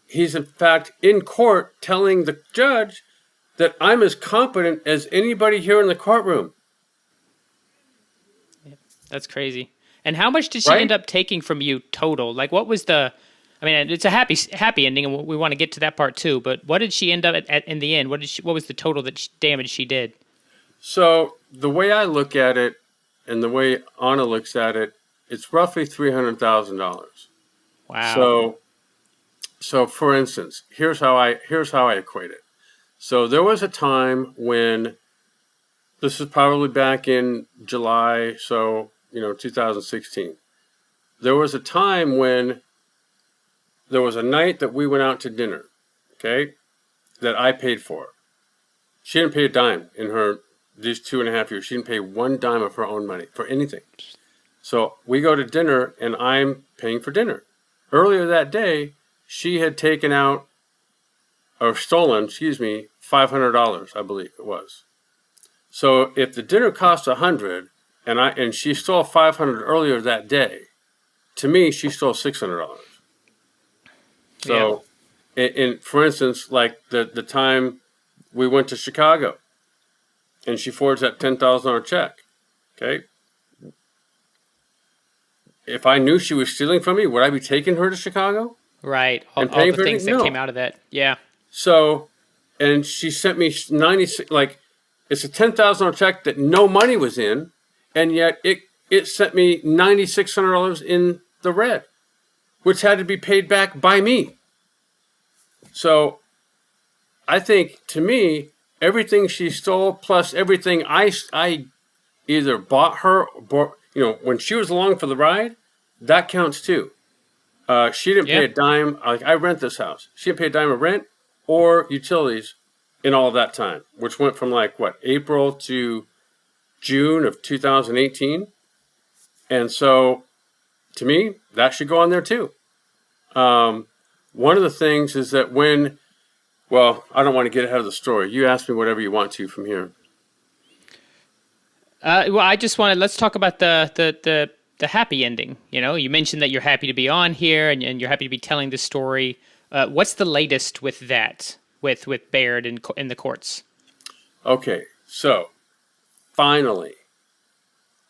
He's in fact in court telling the judge that I'm as competent as anybody here in the courtroom. That's crazy. And how much did she end up taking from you total? Like, what was it's a happy ending, and we want to get to that part too, but what did she end up at in the end? What was the total damage she did? So the way I look at it, and the way Anna looks at it, it's roughly $300,000. Wow. So for instance, here's how I equate it. So there was a time when, this is probably back in July, 2016. There was a time when there was a night that we went out to dinner, okay, that I paid for. She didn't pay a dime in these 2.5 years. She didn't pay one dime of her own money for anything. So we go to dinner, and I'm paying for dinner. Earlier that day, she had stolen, $500, I believe it was. So if the dinner cost $100, and she stole $500 earlier that day, to me, she stole $600. So, in for instance, like the time we went to Chicago, and she forged that $10,000 check. Okay, if I knew she was stealing from me, would I be taking her to Chicago? Right. And All paying the for things it? that No. came out of that. Yeah. So, and she sent me 96, like, it's a $10,000 check that no money was in, and yet it sent me $9,600 in the red, which had to be paid back by me. So, I think, to me, everything she stole plus everything I either bought her, when she was along for the ride, that counts too. She didn't pay a dime. Like, I rent this house. She didn't pay a dime of rent or utilities in all of that time, which went from April to June of 2018. And so, to me, that should go on there too. One of the things is that I don't want to get ahead of the story. You ask me whatever you want to from here. I just wanted, let's talk about the happy ending. You mentioned that you're happy to be on here and you're happy to be telling the story. What's the latest with that, with Baird in the courts? Okay, so finally,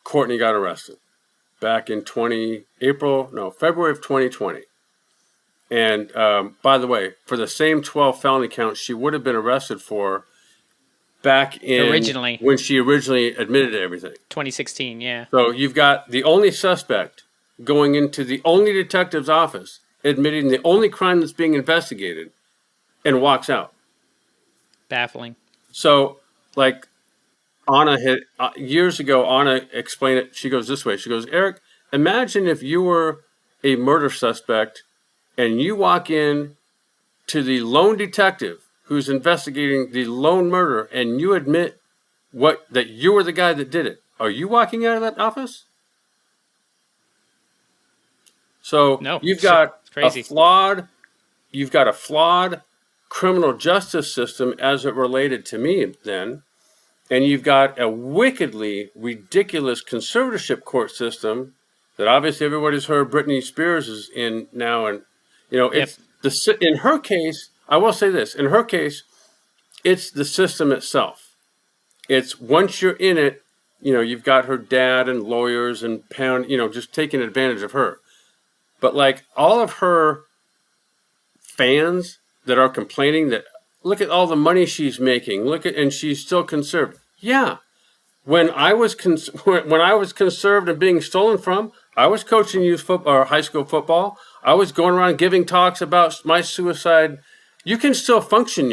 Courtney got arrested back in February of 2020. And by the way, for the same 12 felony counts she would have been arrested for back in when she originally admitted to everything. 2016, yeah. So you've got the only suspect going into the only detective's office, admitting the only crime that's being investigated, and walks out. Baffling. So, like, Anna had, years ago, Anna explained it. She goes this way. She goes, Eric, imagine if you were a murder suspect and you walk in to the lone detective who's investigating the lone murder and you admit that you were the guy that did it. Are you walking out of that office? So no, you've got crazy. You've got a flawed criminal justice system as it related to me then, and you've got a wickedly ridiculous conservatorship court system that obviously everybody's heard Britney Spears is in now, and it's in her case. I will say this: in her case, it's the system itself. It's once you're in it, you've got her dad and lawyers and just taking advantage of her. But like all of her fans that are complaining that look at all the money she's making, and she's still conserved. Yeah, when I was conserved and being stolen from, I was coaching youth football or high school football. I was going around giving talks about my suicide. You can still function,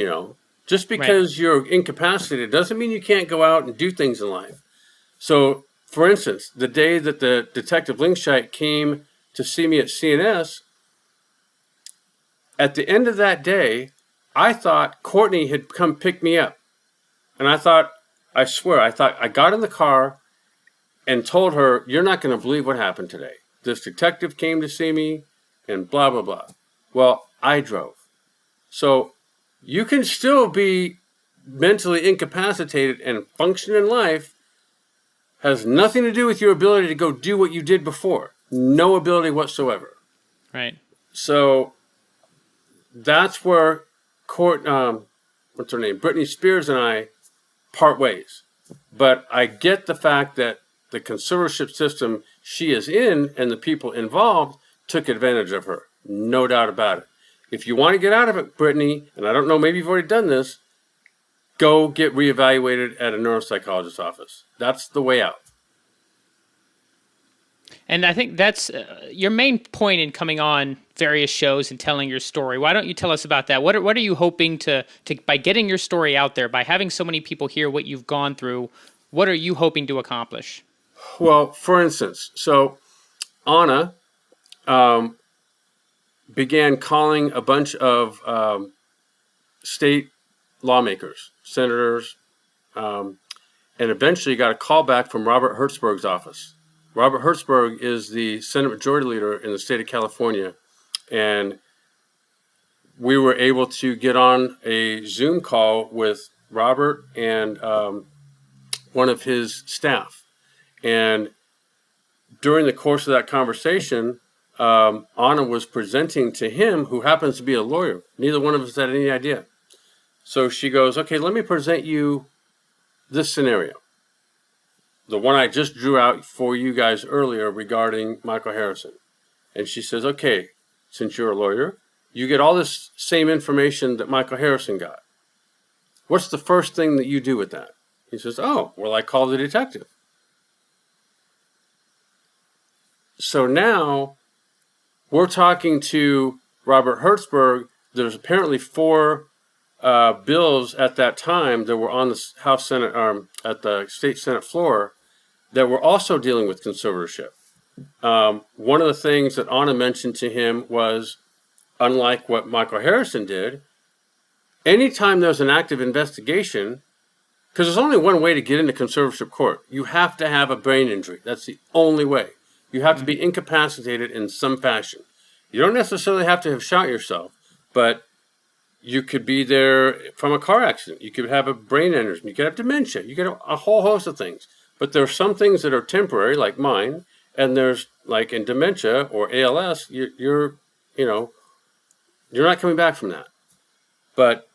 just because you're incapacitated doesn't mean you can't go out and do things in life. So, for instance, the day that the Detective Linkshite came to see me at CNS, at the end of that day, I thought Courtney had come pick me up. And I thought I got in the car and told her, you're not going to believe what happened today. This detective came to see me and blah, blah, blah. Well, I drove. So you can still be mentally incapacitated and function in life. Has nothing to do with your ability to go do what you did before. No ability whatsoever. Right. So that's where what's her name? Britney Spears and I part ways. But I get the fact that the conservatorship system she is in and the people involved took advantage of her. No doubt about it. If you want to get out of it, Brittany, and I don't know, maybe you've already done this, go get reevaluated at a neuropsychologist's office. That's the way out. And I think that's your main point in coming on various shows and telling your story. Why don't you tell us about that? What are you hoping to by getting your story out there, by having so many people hear what you've gone through, what are you hoping to accomplish? Well, for instance, so Anna began calling a bunch of state lawmakers, senators, and eventually got a call back from Robert Hertzberg's office. Robert Hertzberg is the Senate Majority Leader in the state of California, and we were able to get on a Zoom call with Robert and one of his staff. And during the course of that conversation, Anna was presenting to him, who happens to be a lawyer. Neither one of us had any idea. So she goes, okay, let me present you this scenario. The one I just drew out for you guys earlier regarding Michael Harrison. And she says, okay, since you're a lawyer, you get all this same information that Michael Harrison got. What's the first thing that you do with that? He says, oh, well, I call the detective. So now we're talking to Robert Hertzberg. There's apparently 4 bills at that time that were on the House Senate, at the state Senate floor, that were also dealing with conservatorship. One of the things that Anna mentioned to him was, unlike what Michael Harrison did, anytime there's an active investigation, because there's only one way to get into conservatorship court. You have to have a brain injury. That's the only way. You have to be incapacitated in some fashion. You don't necessarily have to have shot yourself, but you could be there from a car accident. You could have a brain aneurysm. You could have dementia. You could have a whole host of things. But there are some things that are temporary, like mine, and there's, like in dementia or ALS, you're not coming back from that. But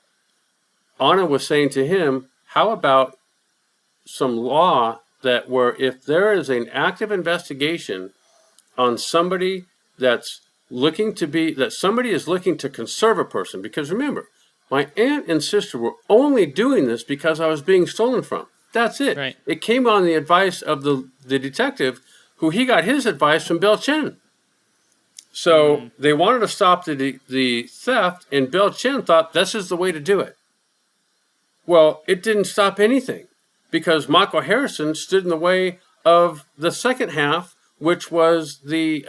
Anna was saying to him, how about some law that where if there is an active investigation on somebody that somebody is looking to conserve a person, because remember, my aunt and sister were only doing this because I was being stolen from. That's it. Right. It came on the advice of the detective, who he got his advice from Bill Chen. So they wanted to stop the theft, and Bill Chen thought this is the way to do it. Well, it didn't stop anything, because Michael Harrison stood in the way of the second half, which was the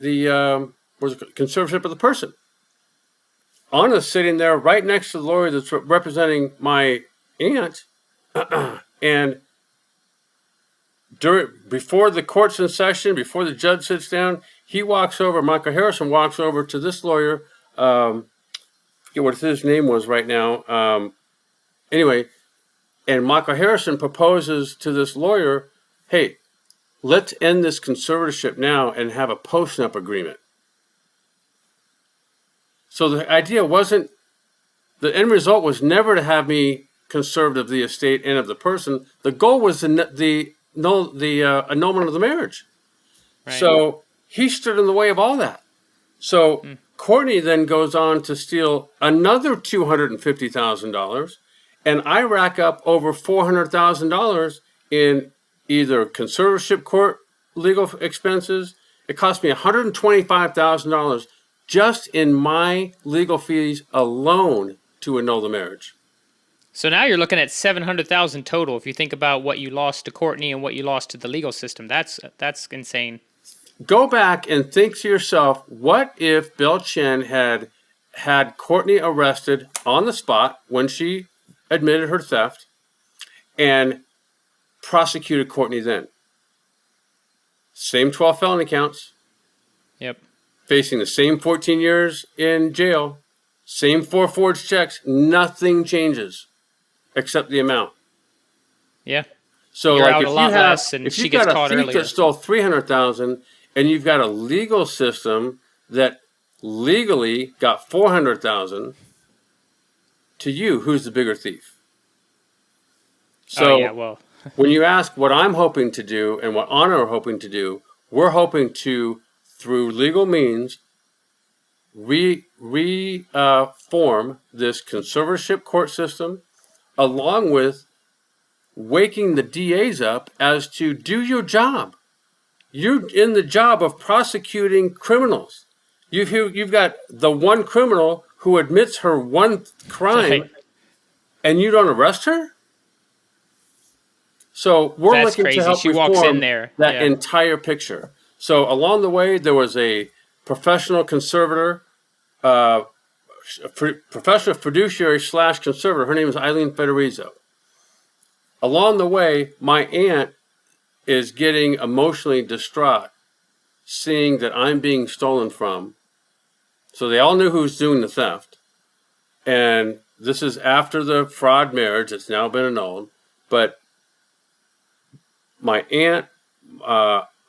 conservatorship of the person. Anna's sitting there right next to the lawyer that's representing my aunt, and before the court's in session, before the judge sits down, Michael Harrison walks over to this lawyer, forget what his name was right now, anyway, and Michael Harrison proposes to this lawyer, hey, let's end this conservatorship now and have a post-nup agreement. So the idea wasn't, the end result was never to have me conserved of the estate and of the person. The goal was the annulment of the marriage. Right. So he stood in the way of all that. So Courtney then goes on to steal another $250,000, and I rack up over $400,000 in either conservatorship court legal expenses. It cost me $125,000 just in my legal fees alone to annul the marriage. So now you're looking at $700,000 total. If you think about what you lost to Courtney and what you lost to the legal system, that's insane. Go back and think to yourself, what if Bill Chen had Courtney arrested on the spot when she admitted her theft and prosecuted Courtney then? Same 12 felony counts. Yep. Facing the same 14 years in jail. Same 4 forged checks. Nothing changes except the amount. Yeah. So you're like out a lot less, and she gets caught earlier. If you've got a thief that stole $300,000 and you've got a legal system that legally got $400,000, to you, who's the bigger thief? So when you ask what I'm hoping to do and what Anna are hoping to do, we're hoping to, through legal means, reform this conservatorship court system, along with waking the DAs up as to do your job. You're in the job of prosecuting criminals. You've got the one criminal who admits her one crime, and you don't arrest her? So we're looking to help reform that entire picture. So along the way, there was a professional conservator, professional fiduciary / conservator. Her name is Eileen Federizo. Along the way, my aunt is getting emotionally distraught, seeing that I'm being stolen from. So they all knew who was doing the theft. And this is after the fraud marriage. It's now been annulled. But my aunt,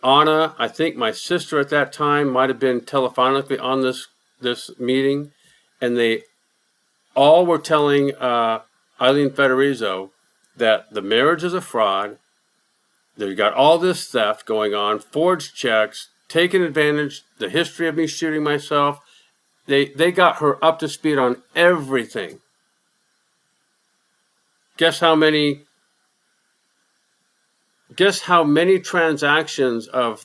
Anna, I think my sister at that time might have been telephonically on this meeting, and they all were telling Eileen Federizo that the marriage is a fraud. They've got all this theft going on, forged checks, taking advantage, the history of me shooting myself. They got her up to speed on everything. Guess how many transactions of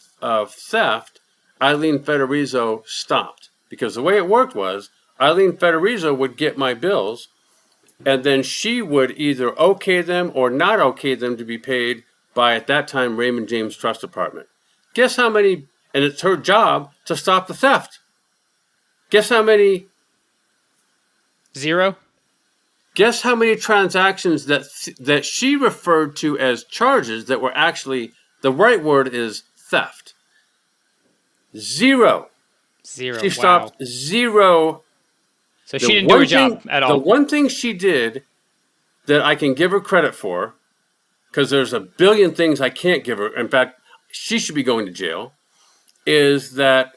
theft Eileen Federizo stopped? Because the way it worked was Eileen Federizo would get my bills, and then she would either okay them or not okay them to be paid by, at that time, Raymond James Trust Department. Guess how many, and it's her job to stop the theft. Guess how many? 0. Guess how many transactions that she referred to as charges that were actually, the right word is theft. 0. 0. She stopped 0. So she didn't do her job at all. The one thing she did that I can give her credit for, because there's a billion things I can't give her, in fact, she should be going to jail, is that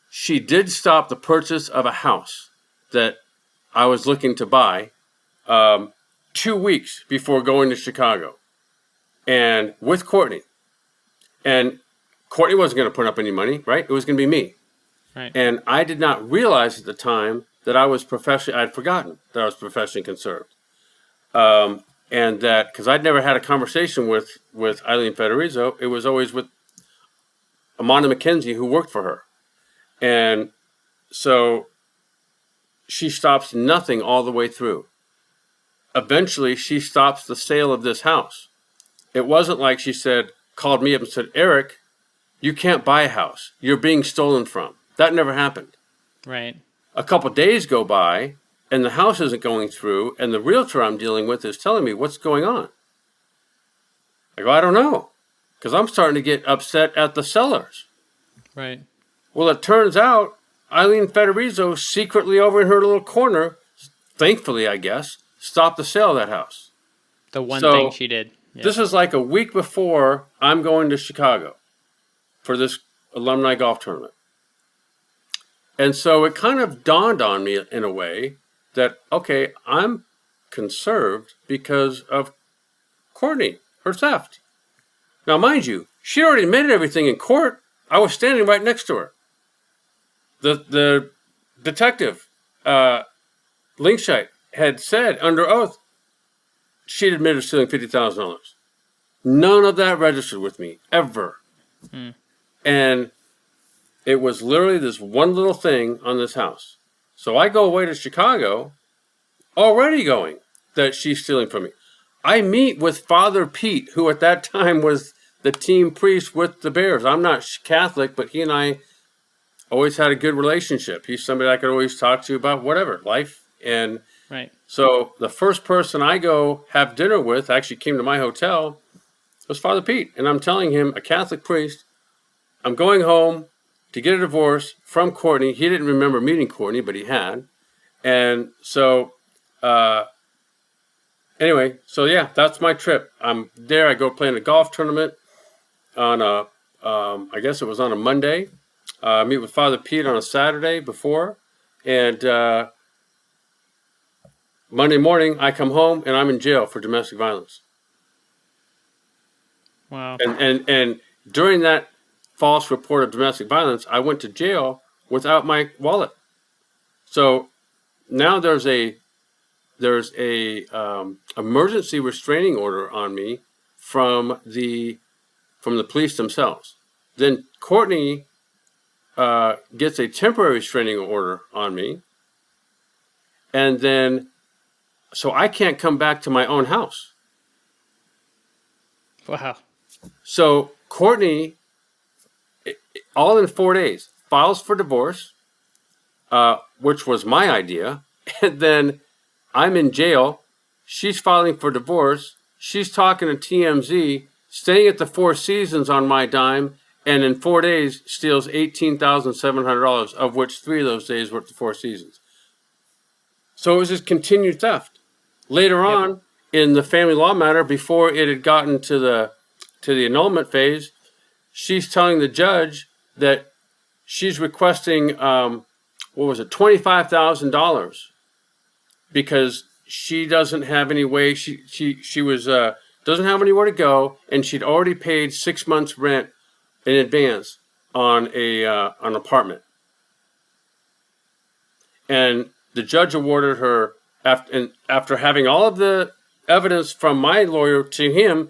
she did stop the purchase of a house that I was looking to buy 2 weeks before going to Chicago, and with Courtney. And Courtney wasn't going to put up any money, right? It was going to be me. Right. And I did not realize at the time that I was professionally, I'd forgotten that I was professionally conserved. And that, because I'd never had a conversation with Eileen Federizo, it was always with Amanda McKenzie, who worked for her. And so she stops nothing all the way through. Eventually, she stops the sale of this house. It wasn't like she called me up and said, Erik, you can't buy a house. You're being stolen from. That never happened. Right. A couple days go by, and the house isn't going through, and the realtor I'm dealing with is telling me what's going on. I go, I don't know, because I'm starting to get upset at the sellers. Right. Well, it turns out Eileen Federizo secretly over in her little corner, thankfully, I guess, stopped the sale of that house. The one thing she did. Yeah. This is like a week before I'm going to Chicago for this alumni golf tournament. And so it kind of dawned on me in a way that, okay, I'm conserved because of Courtney, her theft. Now, mind you, she already admitted everything in court. I was standing right next to her. The detective, Linkshite, had said under oath she'd admitted stealing $50,000. None of that registered with me, ever. And it was literally this one little thing on this house. So I go away to Chicago, already going that she's stealing from me. I meet with Father Pete, who at that time was the team priest with the Bears. I'm not Catholic, but he and I always had a good relationship. He's somebody I could always talk to about whatever, life. And right. So the first person I go have dinner with, actually came to my hotel, was Father Pete. And I'm telling him, a Catholic priest, I'm going home to get a divorce from Courtney. He didn't remember meeting Courtney, but he had. And so, anyway, so yeah, that's my trip. I'm there. I go play in a golf tournament on I guess it was on a Monday. Meet with Father Pete on a Saturday before. And Monday morning, I come home and I'm in jail for domestic violence. Wow. And during that false report of domestic violence, I went to jail without my wallet. So now there's a emergency restraining order on me from the police themselves. Then Courtney gets a temporary restraining order on me, and then so I can't come back to my own house. Wow. So Courtney, all in 4 days, files for divorce, which was my idea. And then I'm in jail. She's filing for divorce. She's talking to TMZ, staying at the Four Seasons on my dime, and in 4 days steals $18,700, of which 3 of those days were at the Four Seasons. So it was just continued theft. Later on, in the family law matter, before it had gotten to the to the annulment phase, she's telling the judge that she's requesting, $25,000 because she doesn't have any way. She was doesn't have anywhere to go, and she'd already paid 6 months rent in advance on an apartment. And the judge awarded her after having all of the evidence from my lawyer to him.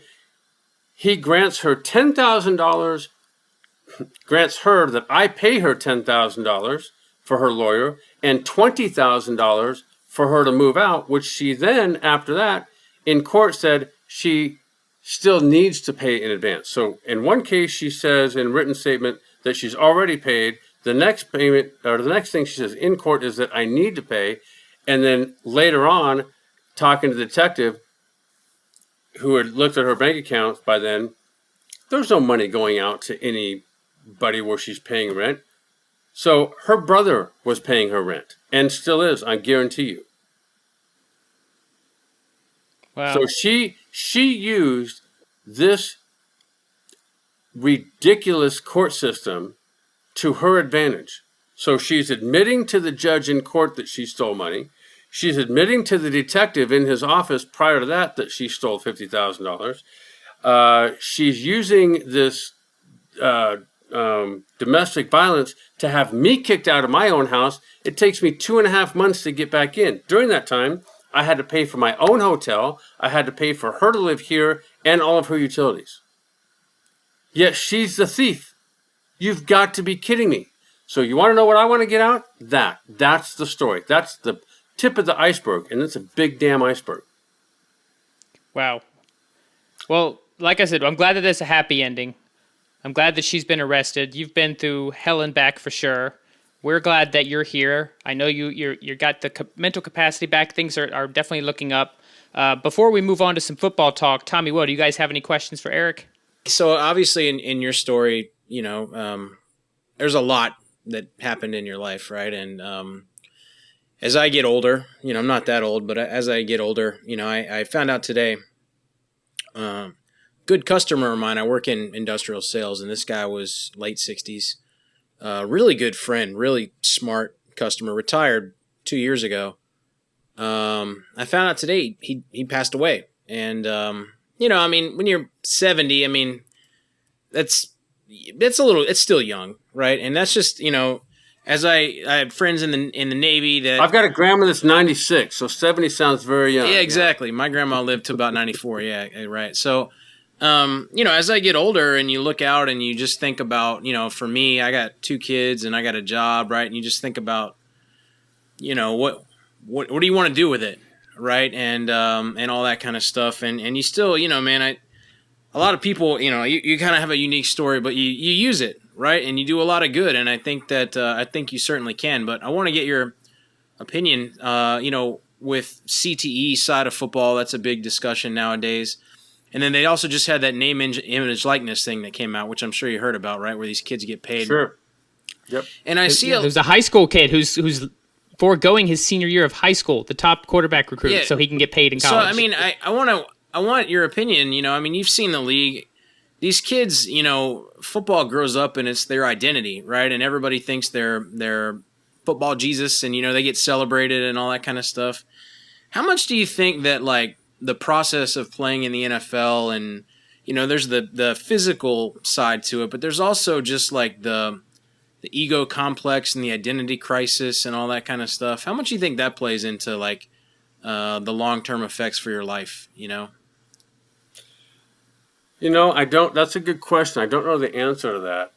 He grants her $10,000. Grants her that I pay her $10,000 for her lawyer and $20,000 for her to move out, which she then, after that, in court said she still needs to pay in advance. So in one case, she says in written statement that she's already paid. The next payment, or the next thing she says in court, is that I need to pay. And then later on, talking to the detective who had looked at her bank accounts by then, there's no money going out to anybody where she's paying rent. So her brother was paying her rent and still is, I guarantee you. Wow. So she used this ridiculous court system to her advantage. So she's admitting to the judge in court that she stole money. She's admitting to the detective in his office prior to that she stole $50,000. She's using this domestic violence to have me kicked out of my own house. It takes me 2.5 months to get back in. During that time, I had to pay for my own hotel. I had to pay for her to live here and all of her utilities. Yet she's the thief. You've got to be kidding me. So you want to know what I want to get out? That's the story. That's the tip of the iceberg, and it's a big damn iceberg. Wow. Well, like I said, I'm glad that there's a happy ending. I'm glad that she's been arrested. You've been through hell and back for sure. We're glad that you're here. I know you got the mental capacity back. Things are definitely looking up. Before we move on to some football talk, Tommy, do you guys have any questions for Erik? So obviously in your story, there's a lot that happened in your life, right? And as I get older, I'm not that old, but as I get older, I found out today, good customer of mine, I work in industrial sales, and this guy was late 60s, really good friend, really smart customer, retired 2 years ago. I found out today he passed away. And, when you're 70, it's still young, right? And that's just, as I had friends in the Navy that I've got a grandma that's 96, so 70 sounds very young. Yeah, exactly. My grandma lived to about 94. Yeah, right. So, as I get older and you look out and you just think about, for me, I got 2 kids and I got a job, right? And you just think about, what do you want to do with it, right? And all that kind of stuff. And you still, a lot of people, you kind of have a unique story, but you use it, right? And you do a lot of good. And I think that you certainly can. But I want to get your opinion, with CTE side of football. That's a big discussion nowadays. And then they also just had that name, image, likeness thing that came out, which I'm sure you heard about, right? Where these kids get paid. Sure. Yep. And I see there's a high school kid who's foregoing his senior year of high school, the top quarterback recruit, so he can get paid in college. So I want your opinion. You've seen the league. These kids, football grows up and it's their identity, right? And everybody thinks they're football Jesus, and they get celebrated and all that kind of stuff. How much do you think that the process of playing in the NFL, and there's the physical side to it, but there's also just the ego complex and the identity crisis and all that kind of stuff. How much do you think that plays into the long-term effects for your life? I don't. That's a good question. I don't know the answer to that.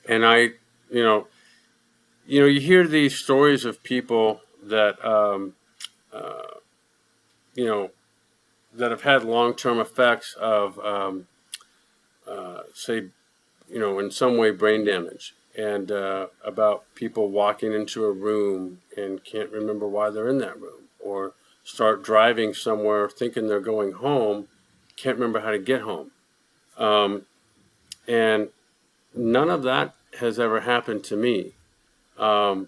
And you hear these stories of people that that have had long-term effects of, say, in some way brain damage, and about people walking into a room and can't remember why they're in that room, or start driving somewhere thinking they're going home, can't remember how to get home. And none of that has ever happened to me. And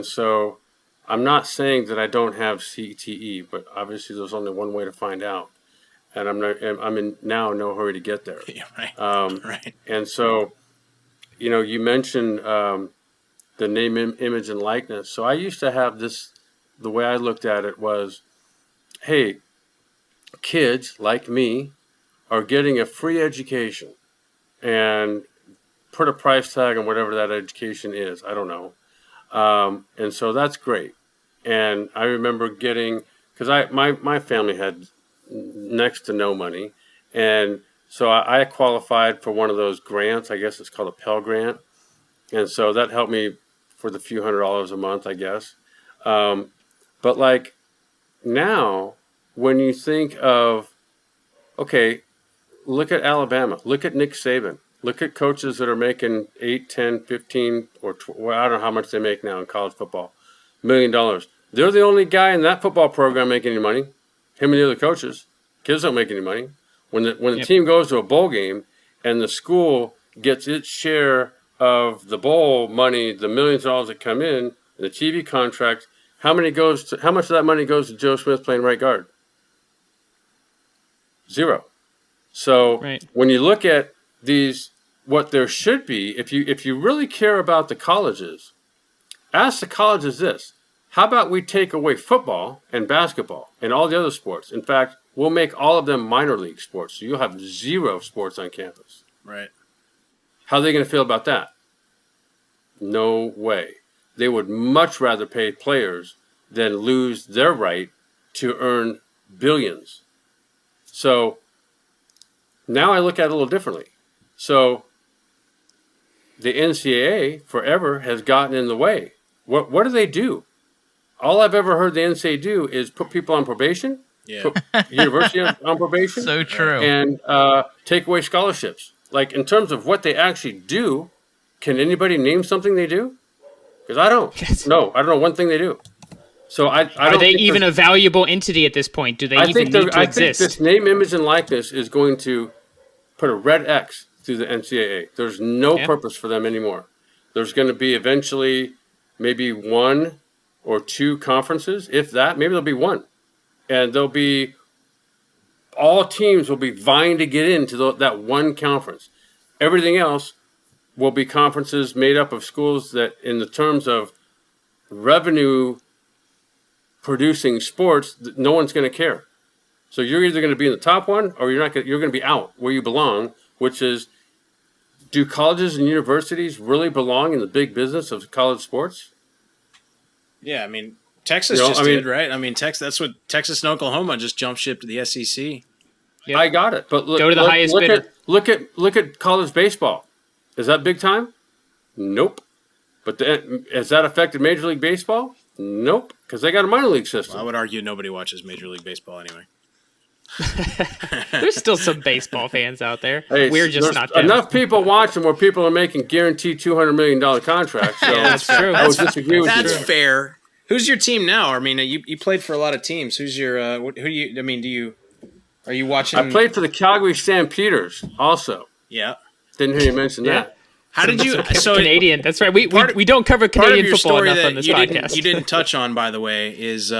so I'm not saying that I don't have CTE, but obviously there's only one way to find out. and I'm in now no hurry to get there. Yeah, right. Right. And so, you mentioned the name, image, and likeness. So I used to have this. The way I looked at it was, hey, kids like me are getting a free education, and put a price tag on whatever that education is. I don't know. And so that's great. And I remember getting, because my family had next to no money. And so I qualified for one of those grants. I guess it's called a Pell Grant. And so that helped me for the few $100s a month, I guess. But like now, when you think of, okay, look at Alabama, look at Nick Saban, look at coaches that are making 8, 10, 15, or I don't know how much they make now in college football, $1 million. They're the only guy in that football program making any money. Him and the other coaches. Kids don't make any money. When the team goes to a bowl game and the school gets its share of the bowl money, the millions of dollars that come in, the TV contracts, how much of that money goes to Joe Smith playing right guard? 0. So when you look at these, what there should be, if you really care about the colleges, ask the colleges this: how about we take away football and basketball and all the other sports? In fact, we'll make all of them minor league sports, so you'll have 0 sports on campus. Right. How are they going to feel about that? No way. They would much rather pay players than lose their right to earn billions. So now I look at it a little differently. So the NCAA forever has gotten in the way. What do they do? All I've ever heard the NCAA do is put people on probation, put university on probation. So true. And take away scholarships. Like, in terms of what they actually do, can anybody name something they do? Because I don't. No, I don't know one thing they do. So I Are don't they think even a valuable entity at this point? Do they even need to exist? I think this name, image, and likeness is going to put a red X through the NCAA. There's no purpose for them anymore. There's going to be eventually maybe 1 or 2 conferences, if that. Maybe there'll be 1. And there'll be, all teams will be vying to get into that one conference. Everything else will be conferences made up of schools that, in the terms of revenue producing sports, no one's going to care. So you're either going to be in the top one, or you're going to be out where you belong, which is, do colleges and universities really belong in the big business of college sports? Yeah, I mean, Texas did, right? I mean, that's what Texas and Oklahoma just jumped ship to the SEC. Yep. I got it, but go to the highest bidder. Look at college baseball. Is that big time? Nope. But has that affected Major League Baseball? Nope, because they got a minor league system. Well, I would argue nobody watches Major League Baseball anyway. There's still some baseball fans out there. Hey, we're just not them. Enough people watching where people are making guaranteed $200 million contracts. So that's true. I would disagree with you. That's fair. Who's your team now? I mean, you played for a lot of teams. Who's your who do you? I mean, are you watching? I played for the Calgary Stampeders also. Yeah. Didn't hear you mention that. How did you? So Canadian. That's right. We don't cover Canadian football enough on this podcast. You didn't touch on, by the way, is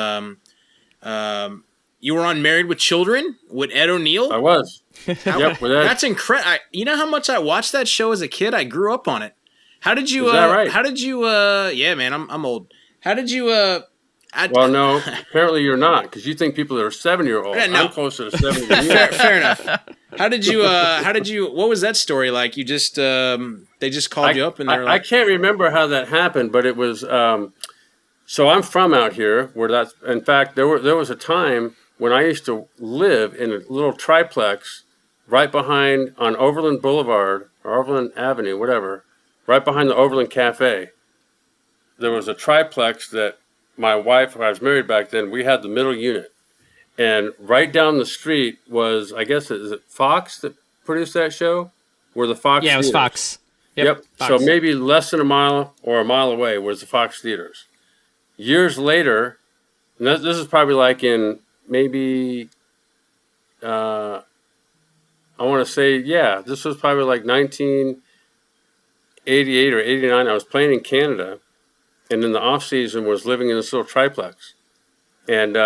you were on Married with Children with Ed O'Neill. I was. Yep, with Ed. That's incredible. You know how much I watched that show as a kid? I grew up on it. How did you? Is that right? How did you? Yeah, man, I'm old. How did you? Well, no. Apparently, you're not, because you think people that are 7-year-old. Yeah, no. I'm closer to 70 than you. Fair enough. How did you? What was that story like? You just they just called you up and they're like, I can't remember how that happened, but it was. So I'm from out here, where that's. In fact, there was a time when I used to live in a little triplex right behind on Overland Boulevard or Overland Avenue, whatever, right behind the Overland Cafe. There was a triplex that my wife, when I was married back then, we had the middle unit. And right down the street was, I guess, is it Fox that produced that show? Where the Fox Yeah, it was Theaters. Fox. Yep. Fox. So maybe less than a mile or a mile away was the Fox Theaters. Years later, and this is probably like in maybe, I want to say, this was probably like 1988 or 89. I was playing in Canada. And in the off season was living in this little triplex, and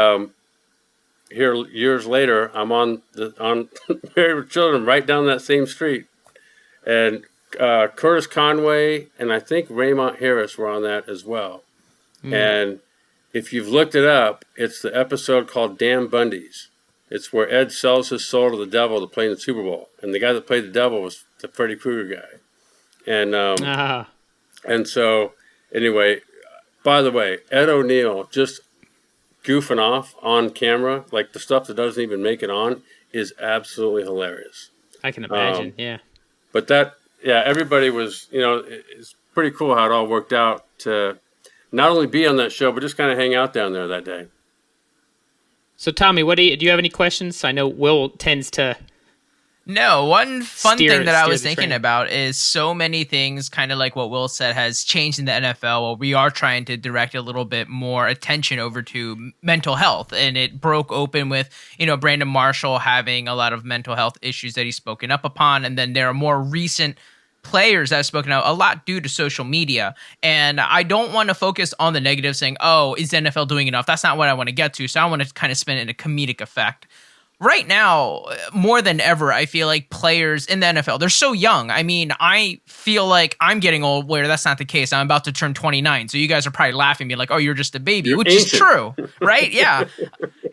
here years later, I'm on Married with Children right down that same street, and Curtis Conway and I think Raymond Harris were on that as well. And if you've looked it up, it's the episode called Damn Bundy's. It's where Ed sells his soul to the devil to play in the Super Bowl, and the guy that played the devil was the Freddy Krueger guy. And so anyway, by the way, Ed O'Neill just goofing off on camera, like the stuff that doesn't even make it on, is absolutely hilarious. I can imagine, yeah. But everybody was, it's pretty cool how it all worked out to not only be on that show, but just kind of hang out down there that day. So Tommy, do you have any questions? I know Will tends to... No, one fun thing that I was thinking about is so many things, kind of like what Will said, has changed in the NFL. Well, we are trying to direct a little bit more attention over to mental health. And it broke open with, Brandon Marshall having a lot of mental health issues that he's spoken up upon. And then there are more recent players that have spoken out a lot due to social media. And I don't want to focus on the negative saying, oh, is the NFL doing enough? That's not what I want to get to. So I want to kind of spin it in a comedic effect. Right now, more than ever, I feel like players in the NFL, they're so young. I mean, I feel like I'm getting old where that's not the case. I'm about to turn 29. So you guys are probably laughing at me like, oh, you're just a baby, which is true, right? Yeah.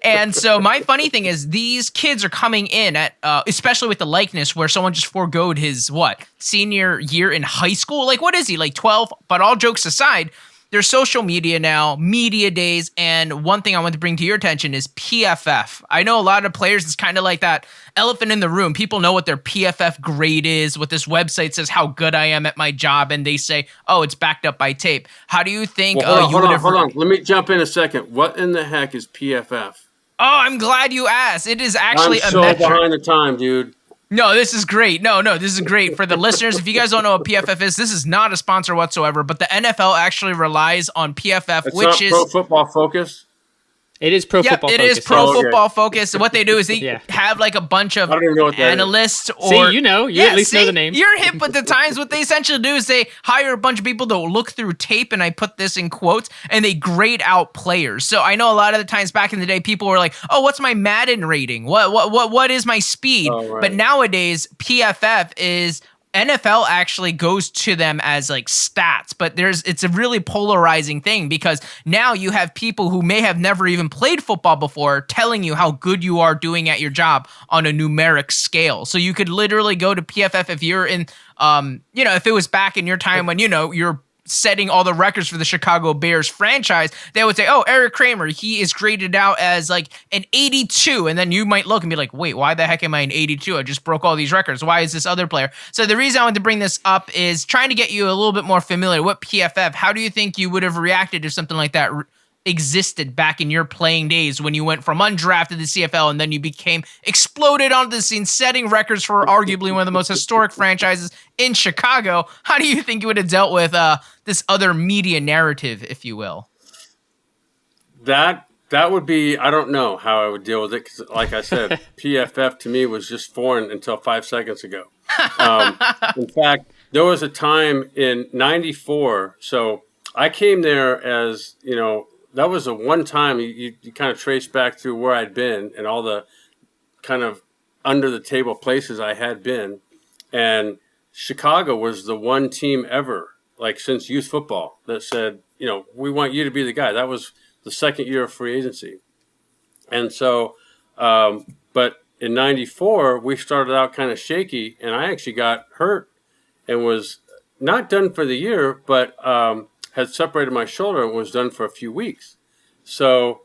And so my funny thing is these kids are coming in at, especially with the likeness where someone just foregoed his, senior year in high school? Like, what is he, like 12? But all jokes aside, there's social media now, media days, and one thing I want to bring to your attention is PFF. I know a lot of players, it's kind of like that elephant in the room. People know what their PFF grade is, what this website says, how good I am at my job, and they say, oh, it's backed up by tape. How do you think hold on. Let me jump in a second. What in the heck is PFF? Oh, I'm glad you asked. It is actually I'm so behind the time, dude. No, this is great. No, this is great. For the listeners, if you guys don't know what PFF is, this is not a sponsor whatsoever, but the NFL actually relies on PFF, which is Pro Football Focus. It is Pro Football Focus. It is Pro Football Focus. What they do is they have like a bunch of analysts or... See, you at least know the name. You're hip with the times. What they essentially do is they hire a bunch of people to look through tape, and I put this in quotes, and they grade out players. So I know a lot of the times back in the day, people were like, oh, what's my Madden rating? What is my speed? Oh, right. But nowadays, PFF is... NFL actually goes to them as like stats, but it's a really polarizing thing because now you have people who may have never even played football before telling you how good you are doing at your job on a numeric scale. So you could literally go to PFF if you're in, if it was back in your time when, you're setting all the records for the Chicago Bears franchise, they would say, oh, Erik Kramer, he is graded out as like an 82. And then you might look and be like, wait, why the heck am I an 82? I just broke all these records. Why is this other player? So the reason I wanted to bring this up is trying to get you a little bit more familiar with PFF. How do you think you would have reacted if something like that existed back in your playing days when you went from undrafted to the CFL and then you became exploded onto the scene, setting records for arguably one of the most historic franchises in Chicago? How do you think you would have dealt with this other media narrative, if you will? That would be, I don't know how I would deal with it because, like I said, PFF to me was just foreign until 5 seconds ago. In fact, there was a time in 94, so I came there as, that was a one time you kind of trace back through where I'd been and all the kind of under the table places I had been. And Chicago was the one team ever, like since youth football, that said, we want you to be the guy. That was the second year of free agency. And so, but in 94, we started out kind of shaky and I actually got hurt and was not done for the year, but, had separated my shoulder and was done for a few weeks. So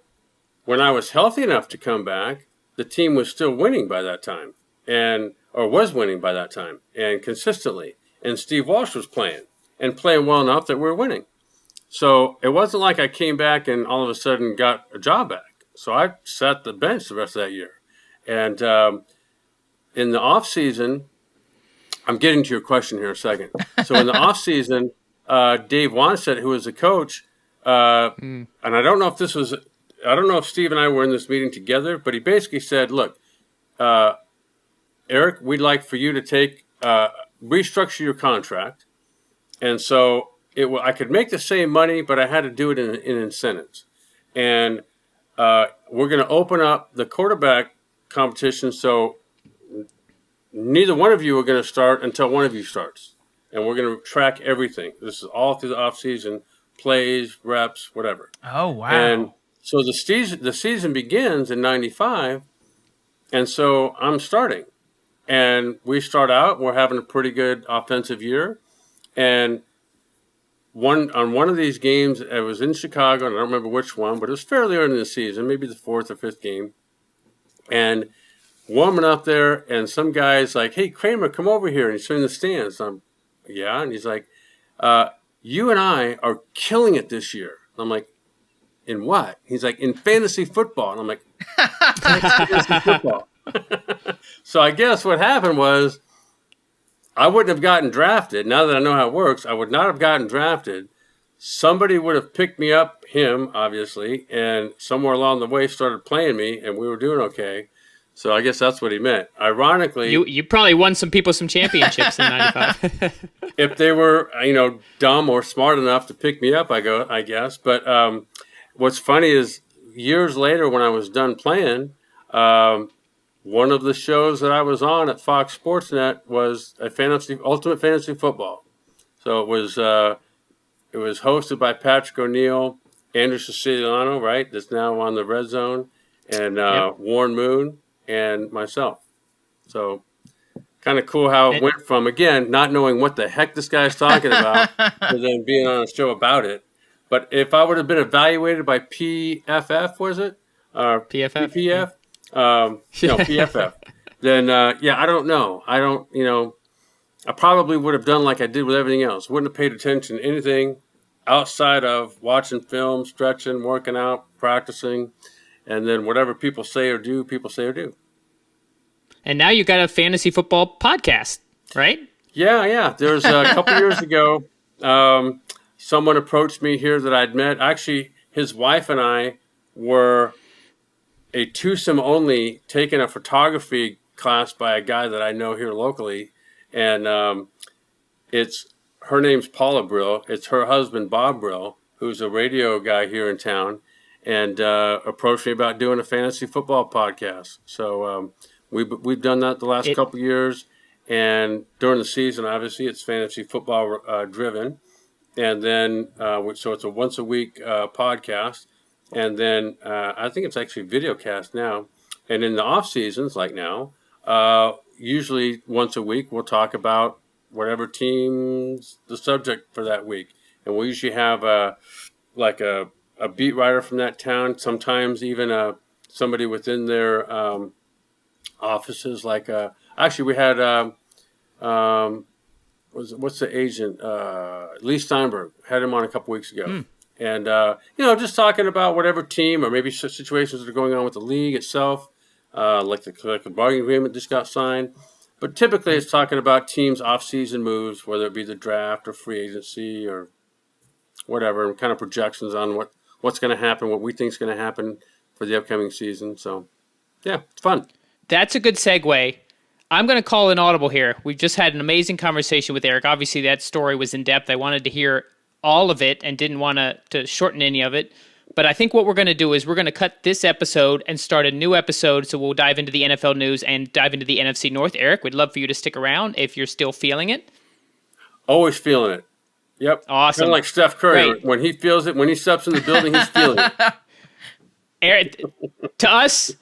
when I was healthy enough to come back, the team was still winning by that time was winning by that time and consistently. And Steve Walsh was playing well enough that we were winning. So it wasn't like I came back and all of a sudden got a job back. So I sat the bench the rest of that year. And in the off season, I'm getting to your question here in a second. So in the off season, Dave Wanstead, who was the coach, and I don't know if Steve and I were in this meeting together, but he basically said, look, Erik, we'd like for you to restructure your contract. And so I could make the same money, but I had to do it in incentives. And we're going to open up the quarterback competition. So neither one of you are going to start until one of you starts. And we're going to track everything. This is all through the offseason, plays, reps, whatever. Oh, wow. And so the season begins in 95, and so I'm starting. And we start out, we're having a pretty good offensive year. And on one of these games, it was in Chicago, and I don't remember which one, but it was fairly early in the season, maybe the fourth or fifth game. And warming up there, and some guy's like, "Hey, Kramer, come over here." And he's in the stands. Yeah. And he's like, "You and I are killing it this year." I'm like, "In what?" He's like, "In fantasy football." And I'm like, "Fantasy football." So I guess what happened was I wouldn't have gotten drafted. Now that I know how it works, I would not have gotten drafted. Somebody would have picked me up, him, obviously, and somewhere along the way started playing me, and we were doing okay. So I guess that's what he meant. Ironically, you probably won some people some championships in '95. If they were, dumb or smart enough to pick me up, I guess. But what's funny is years later, when I was done playing, one of the shows that I was on at Fox Sports Net was Ultimate Fantasy Football. So it was hosted by Patrick O'Neill, Andrew Siciliano, right? That's now on the Red Zone, and Warren Moon and myself. So kind of cool how it went from, again, not knowing what the heck this guy's talking about to then being on a show about it. But if I would have been evaluated by PFF, was it? PFF. PPF? PFF. Then, I don't know. I probably would have done like I did with everything else. Wouldn't have paid attention to anything outside of watching film, stretching, working out, practicing, and then whatever people say or do, people say or do. And now you got a fantasy football podcast, right? Yeah. There's a couple years ago, someone approached me here that I'd met. Actually, his wife and I were a twosome only, taking a photography class by a guy that I know here locally. And her name's Paula Brill. It's her husband, Bob Brill, who's a radio guy here in town, and approached me about doing a fantasy football podcast. So we've done that the last couple of years. And during the season, obviously, it's fantasy football driven. And then, so it's a once a week podcast. And then I think it's actually video cast now. And in the off seasons, like now, usually once a week, we'll talk about whatever team's the subject for that week. And we'll usually have a beat writer from that town, sometimes even somebody within their offices. Actually, we had, what's the agent? Lee Steinberg, had him on a couple weeks ago. And, just talking about whatever team or maybe situations that are going on with the league itself, like the collective bargaining agreement just got signed. But typically it's talking about teams' off-season moves, whether it be the draft or free agency or whatever, and kind of projections on what's going to happen, what we think is going to happen for the upcoming season. So, yeah, it's fun. That's a good segue. I'm going to call an audible here. We've just had an amazing conversation with Erik. Obviously, that story was in depth. I wanted to hear all of it and didn't want to shorten any of it. But I think what we're going to do is we're going to cut this episode and start a new episode. So we'll dive into the NFL news and dive into the NFC North. Erik, we'd love for you to stick around if you're still feeling it. Always feeling it. Yep. Awesome. Kind of like Steph Curry. Great. When he feels it, when he steps in the building, he's feeling it. Erik, to us,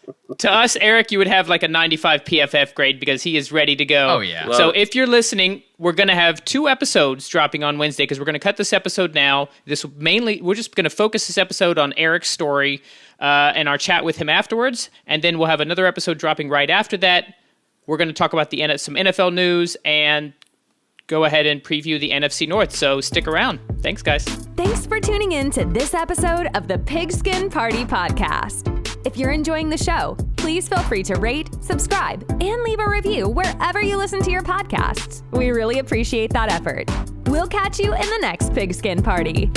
Erik, you would have like a 95 PFF grade because he is ready to go. Oh, yeah. So if you're listening, we're going to have 2 episodes dropping on Wednesday because we're going to cut this episode now. We're just going to focus this episode on Erik's story and our chat with him afterwards. And then we'll have another episode dropping right after that. We're going to talk about some NFL news and go ahead and preview the NFC North. So stick around. Thanks, guys. Thanks for tuning in to this episode of the Pigskin Party Podcast. If you're enjoying the show, please feel free to rate, subscribe, and leave a review wherever you listen to your podcasts. We really appreciate that effort. We'll catch you in the next Pigskin Party.